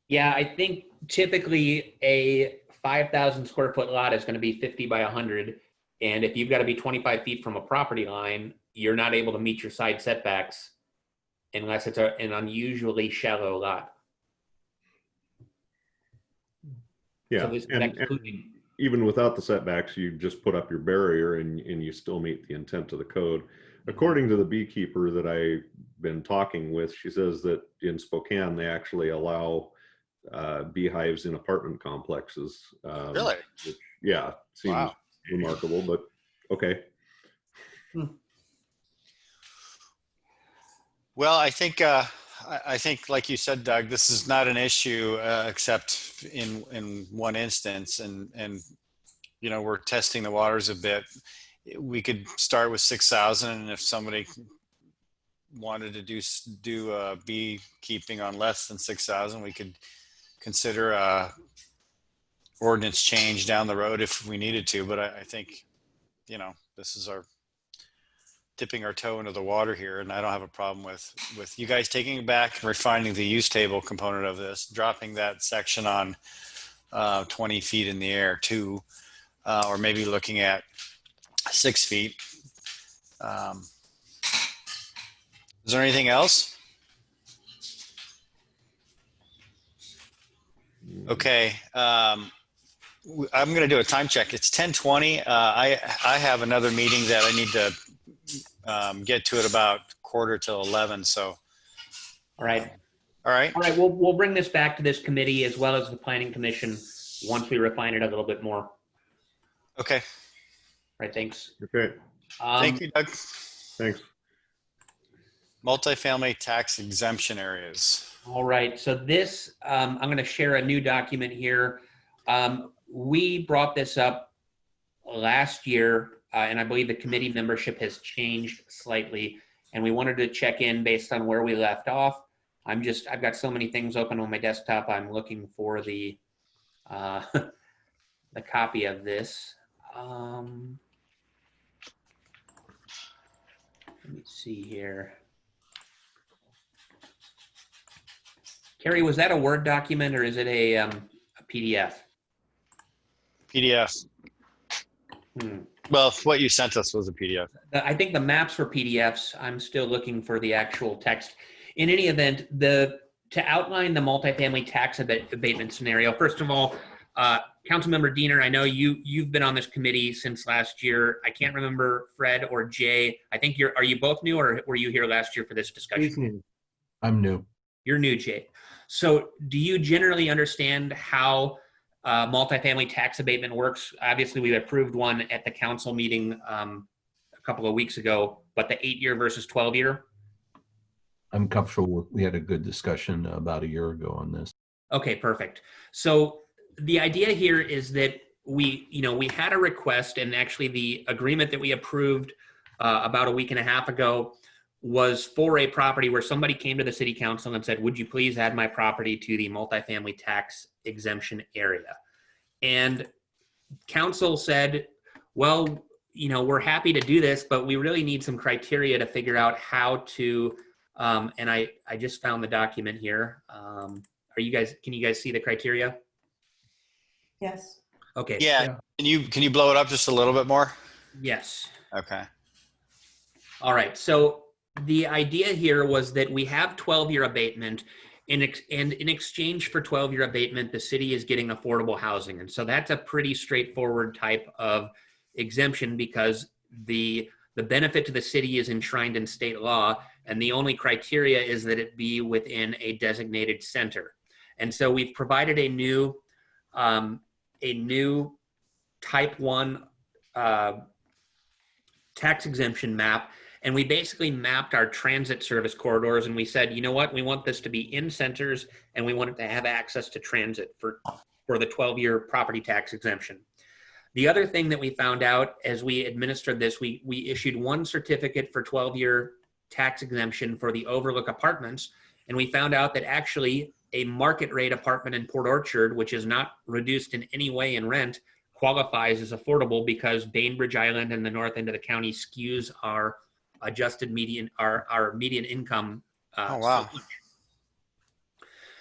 Yeah, I think typically a 5,000 square foot lot is going to be 50 by 100. And if you've got to be 25 feet from a property line, you're not able to meet your side setbacks unless it's an unusually shallow lot. Yeah. So this is and excluding. even without the setbacks, you just put up your barrier and you still meet the intent of the code. According to the beekeeper that I've been talking with, she says that in Spokane, they actually allow beehives in apartment complexes. Really? Which, yeah, seems Wow. remarkable, but okay. Well, I think like you said, Doug, this is not an issue except in one instance, and you know, we're testing the waters a bit. We could start with 6,000, and if somebody wanted to do beekeeping on less than 6,000, we could consider ordinance change down the road if we needed to. But I think, you know, this is our dipping our toe into the water here, and I don't have a problem with you guys taking it back and refining the use table component of this, dropping that section on 20 feet in the air too, or maybe looking at 6 feet. Is there anything else? Okay. I'm going to do a time check. It's 10:20. I have another meeting that I need to get to at about 10:45. So, All right. all right. All right. We'll bring this back to this committee as well as the planning commission once we refine it a little bit more. All Okay. right. Thanks. Okay, Thank you, Doug. thanks. Multifamily tax exemption areas. All right. So this, I'm going to share a new document here. We brought this up last year, and I believe the committee membership has changed slightly, and we wanted to check in based on where we left off. I've got so many things open on my desktop. I'm looking for the copy of this. Let me see here. Carrie, was that a Word document or is it a PDF? PDF. Well, what you sent us was a PDF. I think the maps were PDFs. I'm still looking for the actual text. In any event, to outline the multifamily tax abatement scenario, first of all, Councilmember Diener, I know you've been on this committee since last year. I can't remember Fred or Jay. I think are you both new, or were you here last year for this discussion? I'm new. You're new, Jay. So do you generally understand how multifamily tax abatement works? Obviously, we approved one at the council meeting a couple of weeks ago, but the 8-year versus 12-year? I'm comfortable. We had a good discussion about a year ago on this. Okay, perfect. So the idea here is that we had a request, and actually the agreement that we approved about a week and a half ago was for a property where somebody came to the city council and said, would you please add my property to the multifamily tax exemption area? And council said, well, we're happy to do this, but we really need some criteria to figure out how to, and I just found the document here. Can you guys see the criteria? Yes. Okay. Yeah. Can you blow it up just a little bit more? Yes. Okay. All right. So the idea here was that we have 12-year abatement, and in exchange for 12-year abatement, the city is getting affordable housing. And so that's a pretty straightforward type of exemption because the benefit to the city is enshrined in state law, and the only criteria is that it be within a designated center. And so we've provided a new a new type 1 tax exemption map, and we basically mapped our transit service corridors, and we said, you know what, we want this to be in centers, and we want it to have access to transit for the 12-year property tax exemption. The other thing that we found out as we administered this, we issued one certificate for 12-year tax exemption for the Overlook apartments, and we found out that actually a market rate apartment in Port Orchard, which is not reduced in any way in rent, qualifies as affordable because Bainbridge Island and the north end of the county skews our adjusted median, our median income. Oh, wow.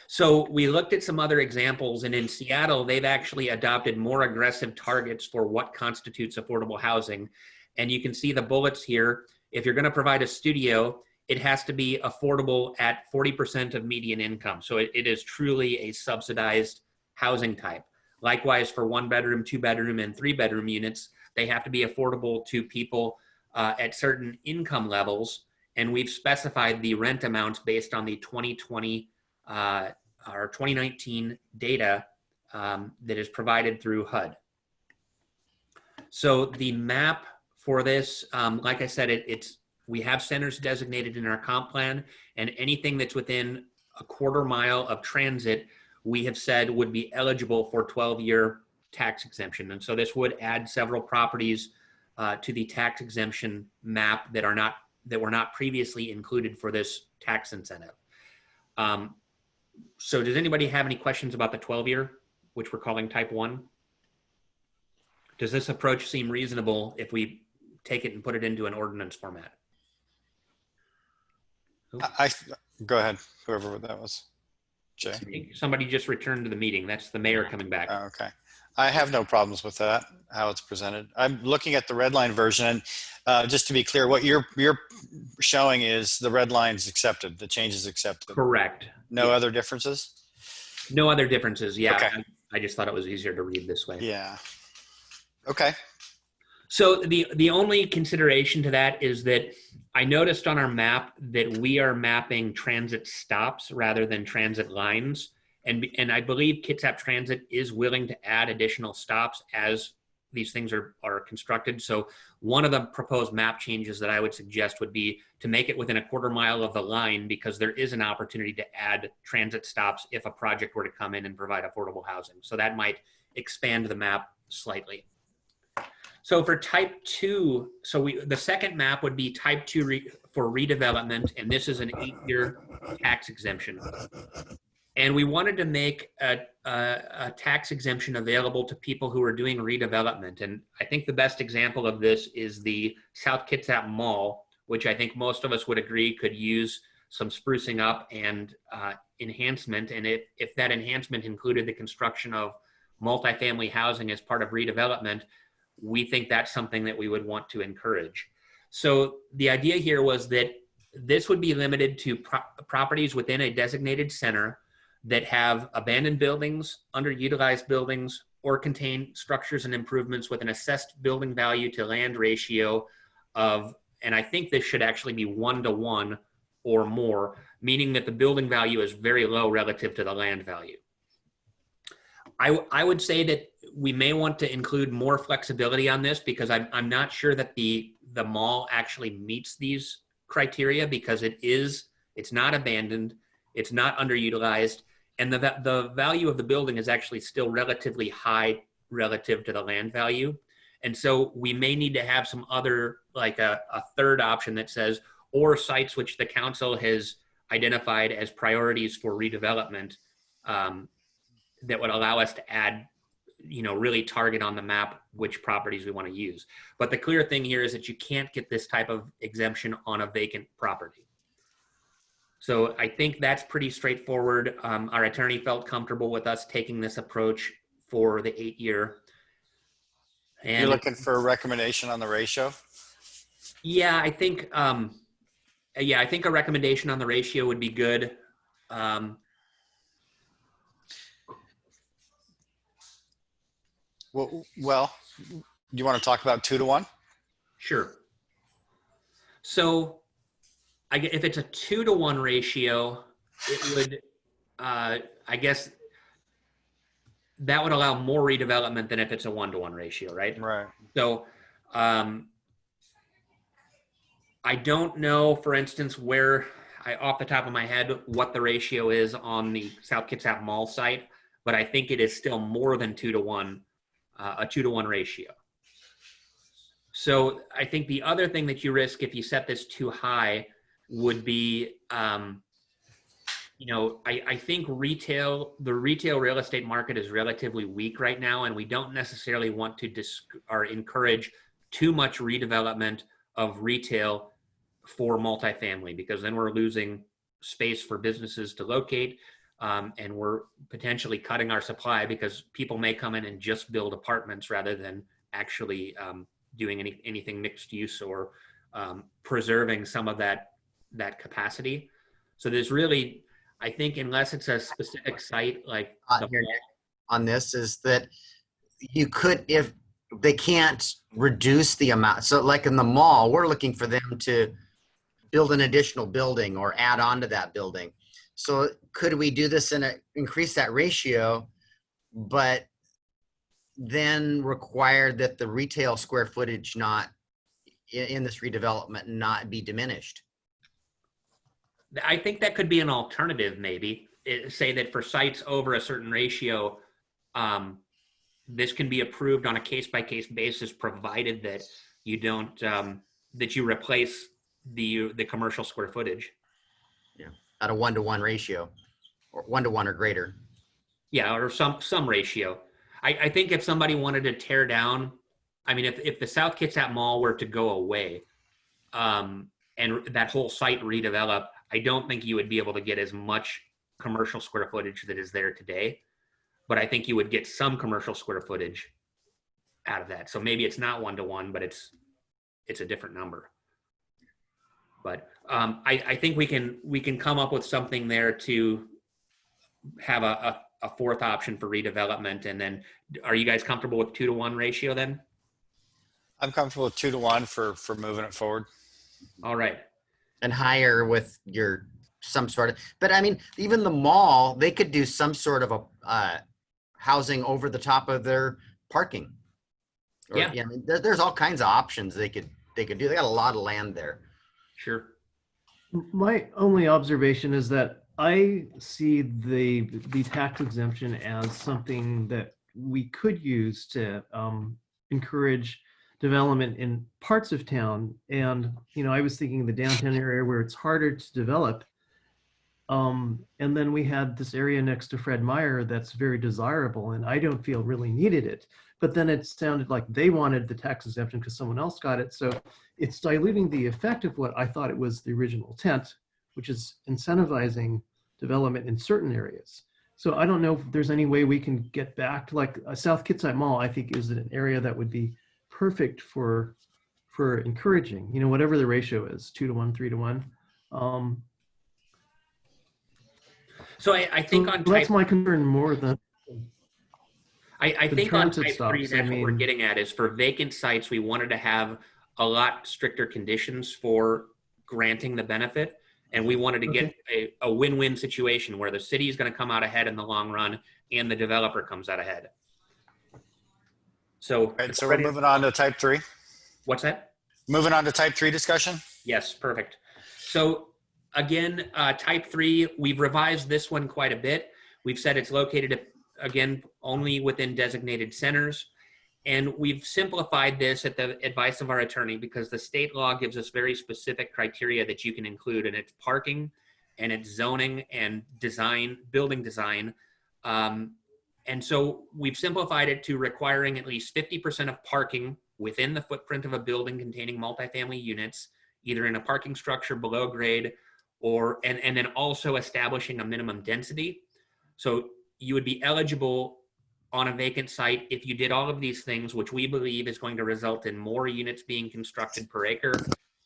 So we looked at some other examples, and in Seattle, they've actually adopted more aggressive targets for what constitutes affordable housing. And you can see the bullets here. If you're going to provide a studio, it has to be affordable at 40% of median income. So it is truly a subsidized housing type. Likewise, for 1-bedroom, 2-bedroom, and 3-bedroom units, they have to be affordable to people at certain income levels. And we've specified the rent amounts based on the 2020 or 2019 data that is provided through HUD. So the map for this, like I said, we have centers designated in our comp plan, and anything that's within a quarter mile of transit, we have said would be eligible for 12-year tax exemption. And so this would add several properties to the tax exemption map that were not previously included for this tax incentive. So does anybody have any questions about the 12-year, which we're calling type 1? Does this approach seem reasonable if we take it and put it into an ordinance format? Go ahead, whoever that was. Jay? I think somebody just returned to the meeting. That's the mayor coming back. Oh, okay. I have no problems with that, how it's presented. I'm looking at the Redline version, and just to be clear, what you're showing is the red line's accepted, the change is accepted. Correct. No other differences? No other differences. Yeah. Okay. I just thought it was easier to read this way. Yeah. Okay. So the only consideration to that is that I noticed on our map that we are mapping transit stops rather than transit lines. And I believe Kitsap Transit is willing to add additional stops as these things are constructed. So one of the proposed map changes that I would suggest would be to make it within a quarter mile of the line, because there is an opportunity to add transit stops if a project were to come in and provide affordable housing. So that might expand the map slightly. So for type 2, the second map would be type 2 for redevelopment, and this is an 8-year tax exemption. And we wanted to make a tax exemption available to people who are doing redevelopment. And I think the best example of this is the South Kitsap Mall, which I think most of us would agree could use some sprucing up and enhancement. And if that enhancement included the construction of multifamily housing as part of redevelopment, we think that's something that we would want to encourage. So the idea here was that this would be limited to properties within a designated center that have abandoned buildings, underutilized buildings, or contain structures and improvements with an assessed building value to land ratio of, and I think this should actually be 1-to-1 or more, meaning that the building value is very low relative to the land value. I would say that we may want to include more flexibility on this, because I'm not sure that the mall actually meets these criteria, because it's not abandoned, it's not underutilized, and the value of the building is actually still relatively high relative to the land value. And so we may need to have some other, like a third option that says, or sites which the council has identified as priorities for redevelopment, that would allow us to add, really target on the map which properties we want to use. But the clear thing here is that you can't get this type of exemption on a vacant property. So I think that's pretty straightforward. Our attorney felt comfortable with us taking this approach for the 8-year. And you're looking for a recommendation on the ratio? Yeah, I think a recommendation on the ratio would be good. Well, do you want to talk about 2-to-1? Sure. So if it's a 2-to-1 ratio, it would, I guess that would allow more redevelopment than if it's a 1-to-1 ratio, right? Right. So I don't know, for instance, off the top of my head, what the ratio is on the South Kitsap Mall site, but I think it is still more than 2-to-1, a 2-to-1 ratio. So I think the other thing that you risk if you set this too high would be, I think the retail real estate market is relatively weak right now, and we don't necessarily want to encourage too much redevelopment of retail for multifamily, because then we're losing space for businesses to locate, and we're potentially cutting our supply because people may come in and just build apartments rather than actually doing anything mixed use or preserving some of that capacity. So there's really, I think, unless it's a specific site like on this is that you could, if they can't reduce the amount. So like in the mall, we're looking for them to build an additional building or add on to that building. So could we do this increase that ratio, but then require that the retail square footage not in this redevelopment not be diminished? I think that could be an alternative, maybe. Say that for sites over a certain ratio, this can be approved on a case-by-case basis, provided that you don't, that you replace the commercial square footage. Yeah, at a 1-to-1 ratio, or 1-to-1 or greater. Yeah, or some ratio. I think if somebody wanted to tear down, I mean, if the South Kitsap Mall were to go away, and that whole site redevelop, I don't think you would be able to get as much commercial square footage that is there today, but I think you would get some commercial square footage out of that. So maybe it's not 1-to-1, but it's a different number. But I think we can come up with something there to have a fourth option for redevelopment. And then, are you guys comfortable with 2-to-1 ratio then? I'm comfortable with 2-to-1 for moving it forward. All right. And higher with some sort of, but I mean, even the mall, they could do some sort of a housing over the top of their parking. Or, Yeah. I mean, there's all kinds of options they could do. They got a lot of land there. Sure. My only observation is that I see the tax exemption as something that we could use to encourage development in parts of town. And, I was thinking the downtown area where it's harder to develop. And then we had this area next to Fred Meyer that's very desirable, and I don't feel really needed it. But then it sounded like they wanted the tax exemption because someone else got it. So it's diluting the effect of what I thought it was the original intent, which is incentivizing development in certain areas. So I don't know if there's any way we can get back to like South Kitsap Mall, I think is an area that would be perfect for encouraging, whatever the ratio is, 2-to-1, 3-to-1. So I think so on that's type, my concern more than I the think on transit type 3, stops. that's what we're getting at, is for vacant sites, we wanted to have a lot stricter conditions for granting the benefit. And we wanted to get a win-win situation where the city is going to come out ahead in the long run and the developer comes out ahead. So, Right, so we're moving on to type 3. What's that? Moving on to type 3 discussion. Yes, perfect. So again, type 3, we've revised this one quite a bit. We've said it's located, again, only within designated centers. And we've simplified this at the advice of our attorney because the state law gives us very specific criteria that you can include, and it's parking and it's zoning and design, building design. And so we've simplified it to requiring at least 50% of parking within the footprint of a building containing multifamily units, either in a parking structure below grade and then also establishing a minimum density. So you would be eligible on a vacant site if you did all of these things, which we believe is going to result in more units being constructed per acre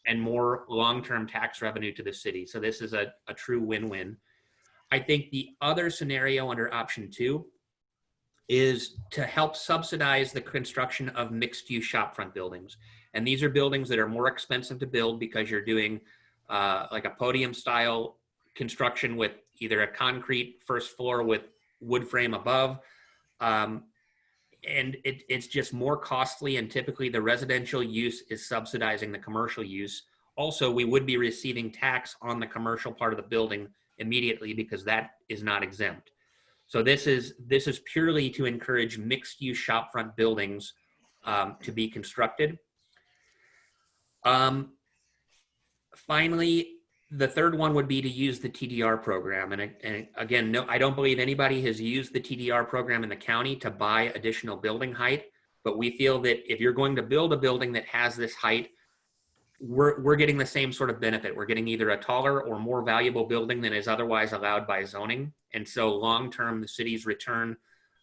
and more long-term tax revenue to the city. So this is a true win-win. I think the other scenario under option 2 is to help subsidize the construction of mixed-use shopfront buildings. And these are buildings that are more expensive to build because you're doing like a podium-style construction with either a concrete first floor with wood frame above, And it's just more costly, and typically the residential use is subsidizing the commercial use. Also, we would be receiving tax on the commercial part of the building immediately because that is not exempt. So this is purely to encourage mixed-use shopfront buildings to be constructed. Finally, the third one would be to use the TDR program. And again, no, I don't believe anybody has used the TDR program in the county to buy additional building height. But we feel that if you're going to build a building that has this height, we're getting the same sort of benefit. We're getting either a taller or more valuable building than is otherwise allowed by zoning. And so long-term, the city's return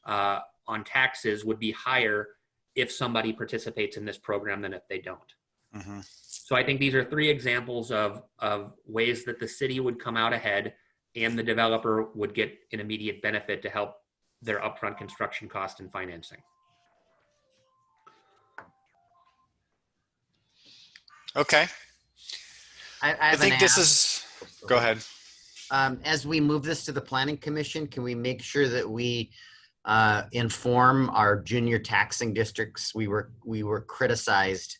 on taxes would be higher if somebody participates in this program than if they don't. Mm-hmm. So I think these are three examples of ways that the city would come out ahead and the developer would get an immediate benefit to help their upfront construction cost and financing. Okay. I think this is, go ahead. As we move this to the planning commission, can we make sure that we inform our junior taxing districts? We were criticized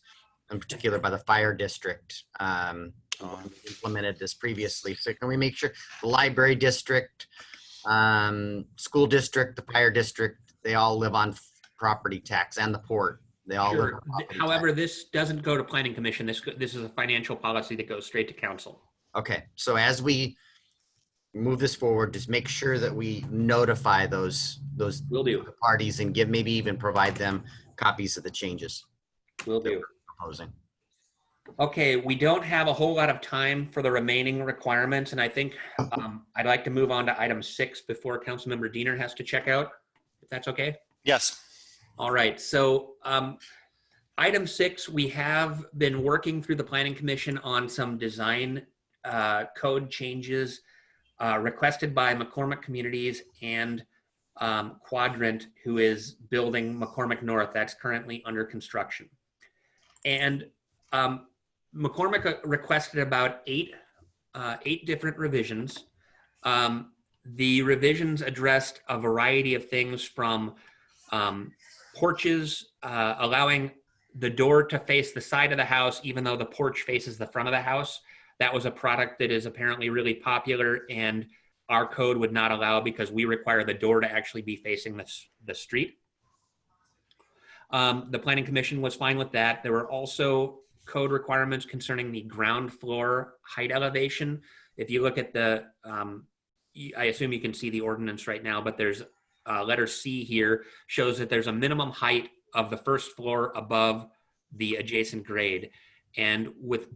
in particular by the fire district when we implemented this previously. So can we make sure the library district, school district, the fire district, they all live on property tax, and the port? They all live Sure. on property However, tax. this doesn't go to planning commission. This is a financial policy that goes straight to council. Okay, so as we move this forward, just make sure that we notify those Will do. parties and maybe even provide them copies of the changes Will that do. we're proposing. Okay, we don't have a whole lot of time for the remaining requirements, and I think I'd like to move on to item 6 before Councilmember Diener has to check out, if that's okay. Yes. All right, so item 6, we have been working through the Planning Commission on some design code changes requested by McCormick Communities and Quadrant, who is building McCormick North. That's currently under construction. And McCormick requested about eight different revisions. The revisions addressed a variety of things from porches, allowing the door to face the side of the house, even though the porch faces the front of the house. That was a product that is apparently really popular, and our code would not allow because we require the door to actually be facing the street. The Planning Commission was fine with that. There were also code requirements concerning the ground floor height elevation. If you look at the, I assume you can see the ordinance right now, but there's letter C here shows that there's a minimum height of the first floor above the adjacent grade. And with,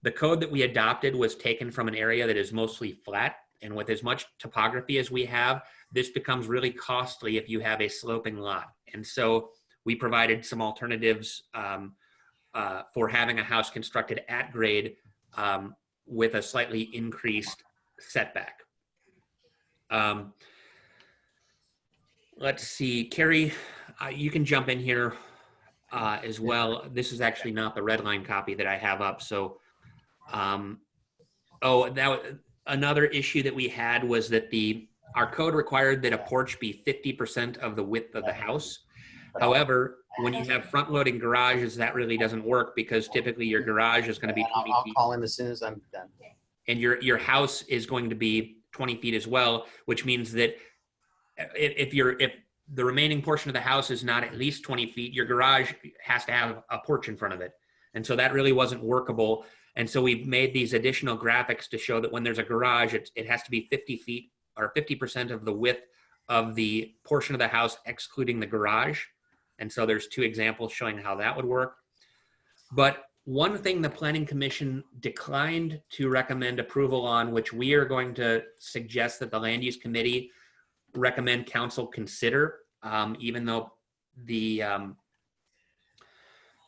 the code that we adopted was taken from an area that is mostly flat. And with as much topography as we have, this becomes really costly if you have a sloping lot. And so we provided some alternatives for having a house constructed at grade with a slightly increased setback. Let's see, Carrie, you can jump in here as well. This is actually not the Redline copy that I have up. So, another issue that we had was that our code required that a porch be 50% of the width of the house. However, when you have front-loading garages, that really doesn't work because typically your garage is going to be 20 I'll feet. call him as soon as I'm done. And your house is going to be 20 feet as well, which means that if the remaining portion of the house is not at least 20 feet, your garage has to have a porch in front of it. And so that really wasn't workable. And so we've made these additional graphics to show that when there's a garage, it has to be 50 feet or 50% of the width of the portion of the house, excluding the garage. And so there's 2 examples showing how that would work. But one thing the Planning Commission declined to recommend approval on, which we are going to suggest that the Land Use Committee recommend council consider, even though the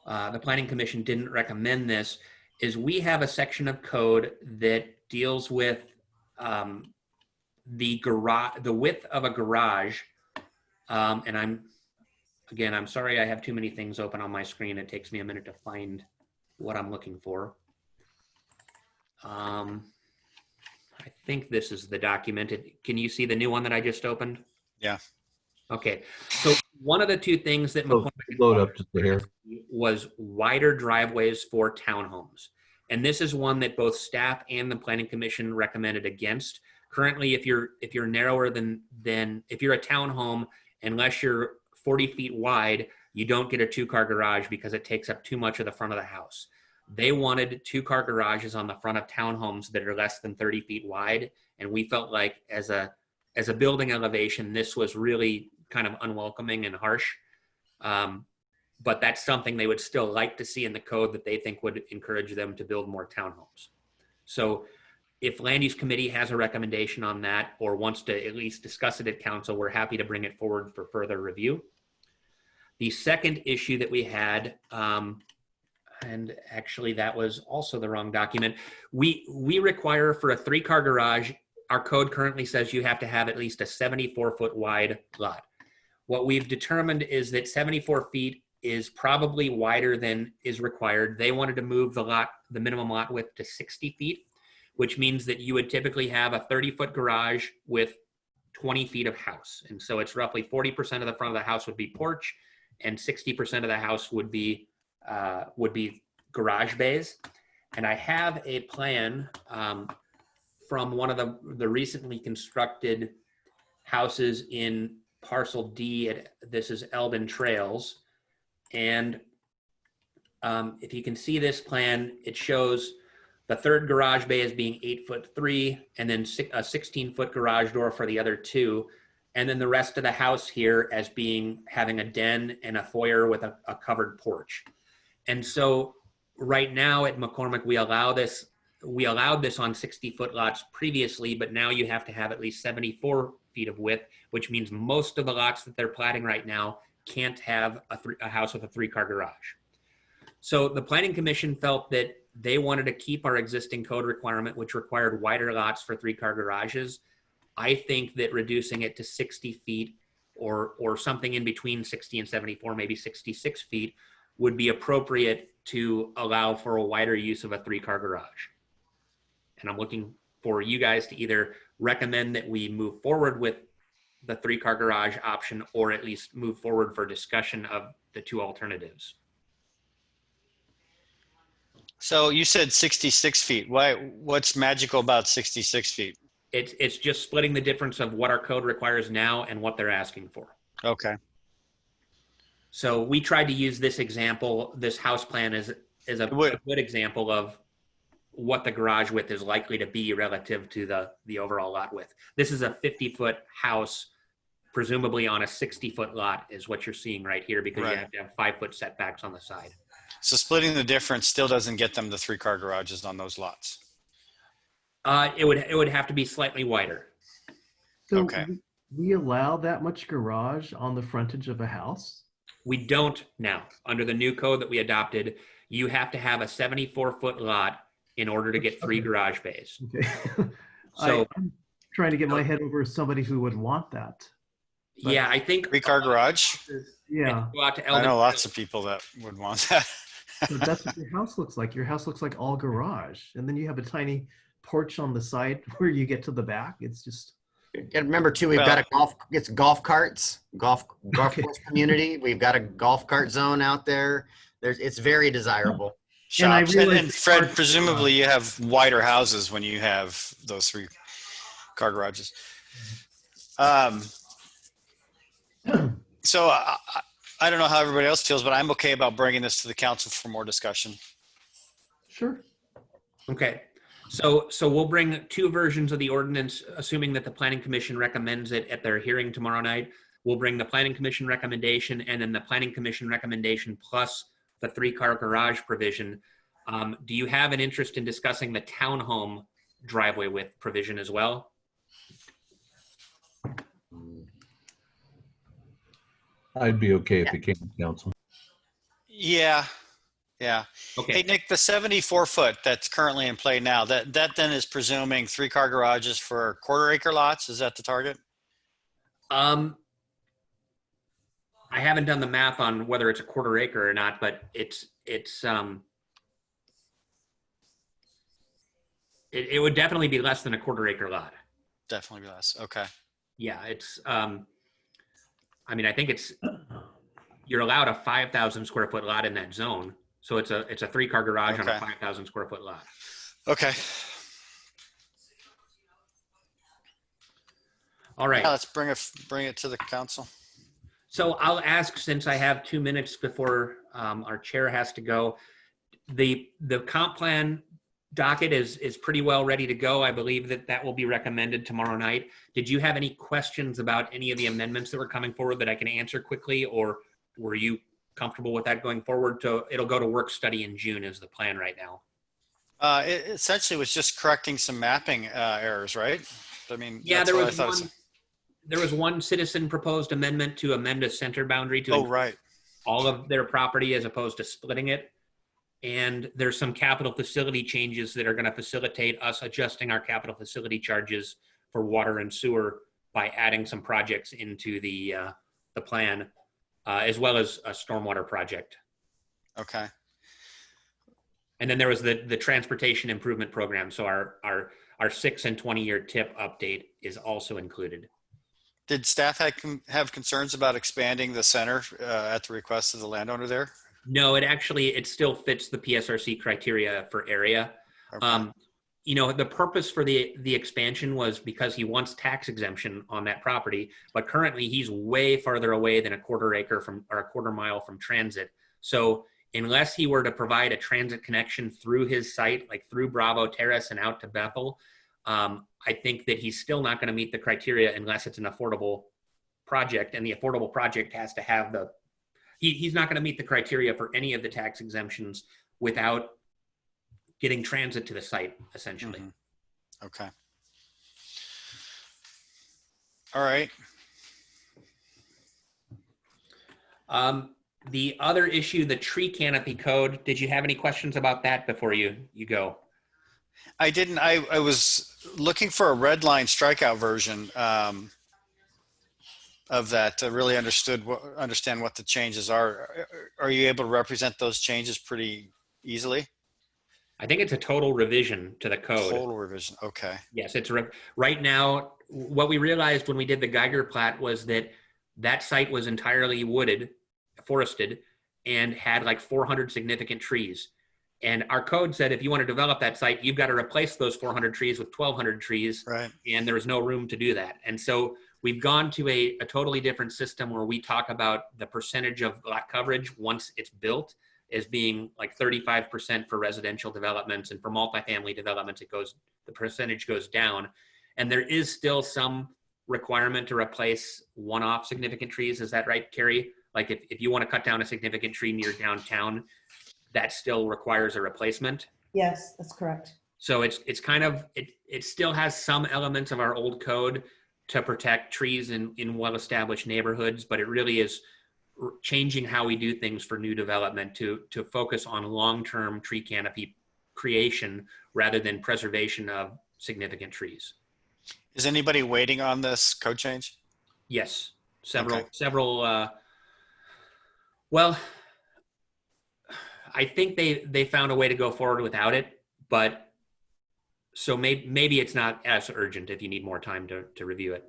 Planning Commission didn't recommend this, is we have a section of code that deals with the width of a garage. And I'm sorry, I have too many things open on my screen. It takes me a minute to find what I'm looking for. I think this is the document. Can you see the new one that I just opened? Yeah. Okay, so one of the two things that Oh, McCormick load up just a hair. was wider driveways for townhomes. And this is one that both staff and the planning commission recommended against. Currently, if you're narrower than if you're a townhome, unless you're 40 feet wide, you don't get a 2-car garage because it takes up too much of the front of the house. They wanted 2-car garages on the front of townhomes that are less than 30 feet wide. And we felt like as a building elevation, this was really kind of unwelcoming and harsh. But that's something they would still like to see in the code that they think would encourage them to build more townhomes. So if land use committee has a recommendation on that or wants to at least discuss it at council, we're happy to bring it forward for further review. The second issue that we had, and actually that was also the wrong document, we require for a 3-car garage, our code currently says you have to have at least a 74-foot wide lot. What we've determined is that 74 feet is probably wider than is required. They wanted to move the minimum lot width to 60 feet, which means that you would typically have a 30-foot garage with 20 feet of house. And so it's roughly 40% of the front of the house would be porch and 60% of the house would be garage bays. And I have a plan from one of the recently constructed houses in parcel D. This is Eldon Trails. And if you can see this plan, it shows the third garage bay as being 8'3", and then a 16-foot garage door for the other 2. And then the rest of the house here as having a den and a foyer with a covered porch. And so right now at McCormick, we allowed this on 60-foot lots previously, but now you have to have at least 74 feet of width, which means most of the lots that they're platting right now can't have a house with a 3-car garage. So the planning commission felt that they wanted to keep our existing code requirement, which required wider lots for 3-car garages. I think that reducing it to 60 feet or something in between 60 and 74, maybe 66 feet, would be appropriate to allow for a wider use of a 3-car garage. And I'm looking for you guys to either recommend that we move forward with the 3-car garage option or at least move forward for discussion of the 2 alternatives. So you said 66 feet. What's magical about 66 feet? It's just splitting the difference of what our code requires now and what they're asking for. Okay. So we tried to use this example, this house plan as a good example of what the garage width is likely to be relative to the overall lot width. This is a 50-foot house, presumably on a 60-foot lot is what you're seeing right here, because you have to have 5-foot setbacks on the side. So splitting the difference still doesn't get them the 3-car garages on those lots. It would have to be slightly wider. So Okay. we allow that much garage on the frontage of a house? We don't now. Under the new code that we adopted, you have to have a 74-foot lot in order to get 3 garage bays. Okay. So I'm trying to get my head over somebody who would want that. yeah, I think 3-car garage? Yeah, go out to I Eldon know lots of Trails. people that would want that. but that's what your house looks like. Your house looks like all garage. And then you have a tiny porch on the side where you get to the back. It's just... And remember too, we've got it's golf carts, golf course community. We've got a golf cart zone out there. It's very desirable. Shops. realize And it's Fred, hard- presumably you have wider houses when you have those 3-car garages. So I don't know how everybody else feels, but I'm okay about bringing this to the council for more discussion. Sure. Okay. So we'll bring 2 versions of the ordinance, assuming that the planning commission recommends it at their hearing tomorrow night. We'll bring the planning commission recommendation and then the planning commission recommendation plus the 3-car garage provision. Do you have an interest in discussing the townhome driveway width provision as well? I'd be okay if it came to council. Yeah. Yeah. Okay. Hey, Nick, the 74-foot that's currently in play now, that then is presuming 3-car garages for quarter-acre lots. Is that the target? I haven't done the math on whether it's a quarter acre or not, but it would definitely be less than a quarter acre lot. Definitely less. Okay. Yeah, it's I mean, I think you're allowed a 5,000 square foot lot in that zone. So it's a 3-car garage on a Okay. 5,000 square foot lot. Okay. All right. Yeah, let's bring it to the council. So I'll ask, since I have 2 minutes before our chair has to go, the comp plan docket is pretty well ready to go. I believe that will be recommended tomorrow night. Did you have any questions about any of the amendments that were coming forward that I can answer quickly, or were you comfortable with that going forward? It'll go to work study in June is the plan right now. It essentially was just correcting some mapping errors, right? I mean, Yeah, that's what I thought. There was one citizen proposed amendment to amend a center boundary to Oh, include right. all of their property as opposed to splitting it. And there's some capital facility changes that are going to facilitate us adjusting our capital facility charges for water and sewer by adding some projects into the plan, as well as a stormwater project. Okay. And then there was the transportation improvement program. So our 6 and 20-year TIP update is also included. Did staff have concerns about expanding the center at the request of the landowner there? No, it still fits the PSRC criteria for area. Okay. The purpose for the expansion was because he wants tax exemption on that property, but currently he's way farther away than a quarter mile from transit. So unless he were to provide a transit connection through his site, like through Bravo Terrace and out to Bethel, I think that he's still not going to meet the criteria unless it's an affordable project, and the affordable project has to have he's not going to meet the criteria for any of the tax exemptions without getting transit to the site, essentially. Mm-hmm. Okay. All right. The other issue, the tree canopy code, did you have any questions about that before you go? I didn't. I was looking for a Redline strikeout version of that to really understand what the changes are. Are you able to represent those changes pretty easily? I think it's a total revision to the code. Total revision. Okay. Yes, right now. What we realized when we did the Geiger plat was that site was entirely forested, and had like 400 significant trees. And our code said if you want to develop that site, you've got to replace those 400 trees with 1,200 trees. Right. And there was no room to do that. And so we've gone to a totally different system where we talk about the percentage of lot coverage once it's built as being like 35% for residential developments, and for multifamily developments, the percentage goes down. And there is still some requirement to replace one-off significant trees. Is that right, Carrie? Like if you want to cut down a significant tree near downtown, that still requires a replacement. Yes, that's correct. So it's kind of, it still has some elements of our old code to protect trees in well-established neighborhoods, but it really is changing how we do things for new development to focus on long-term tree canopy creation rather than preservation of significant trees. Is anybody waiting on this code change? Yes, Okay. several. Well, I think they found a way to go forward without it, but so maybe it's not as urgent if you need more time to review it.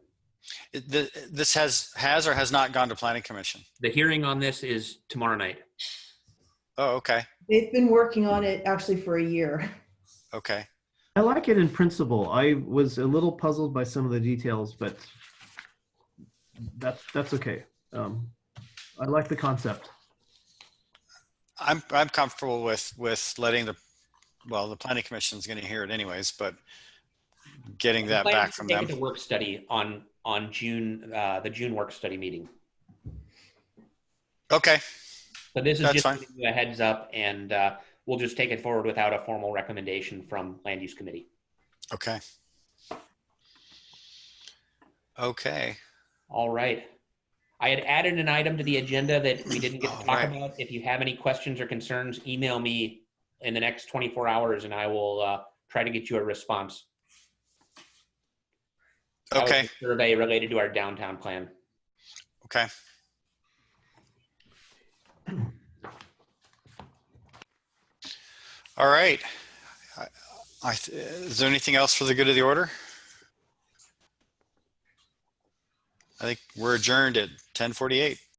This has or has not gone to Planning Commission? The hearing on this is tomorrow night. Oh, okay. They've been working on it actually for a year. Okay. I like it in principle. I was a little puzzled by some of the details, but that's okay. I like the concept. I'm comfortable with letting the Planning Commission is going to hear it anyways, but getting that back from them. Take it to work study on June, the June work study meeting. Okay. So this is That's just fine. giving you a heads up, and we'll just take it forward without a formal recommendation from Land Use Committee. Okay. Okay. All right. I had added an item to the agenda that we didn't get to talk Right. about. If you have any questions or concerns, email me in the next 24 hours and I will try to get you a response. That was Okay. a survey related to our downtown plan. Okay. All right. Is there anything else for the good of the order? I think we're adjourned at 10:48.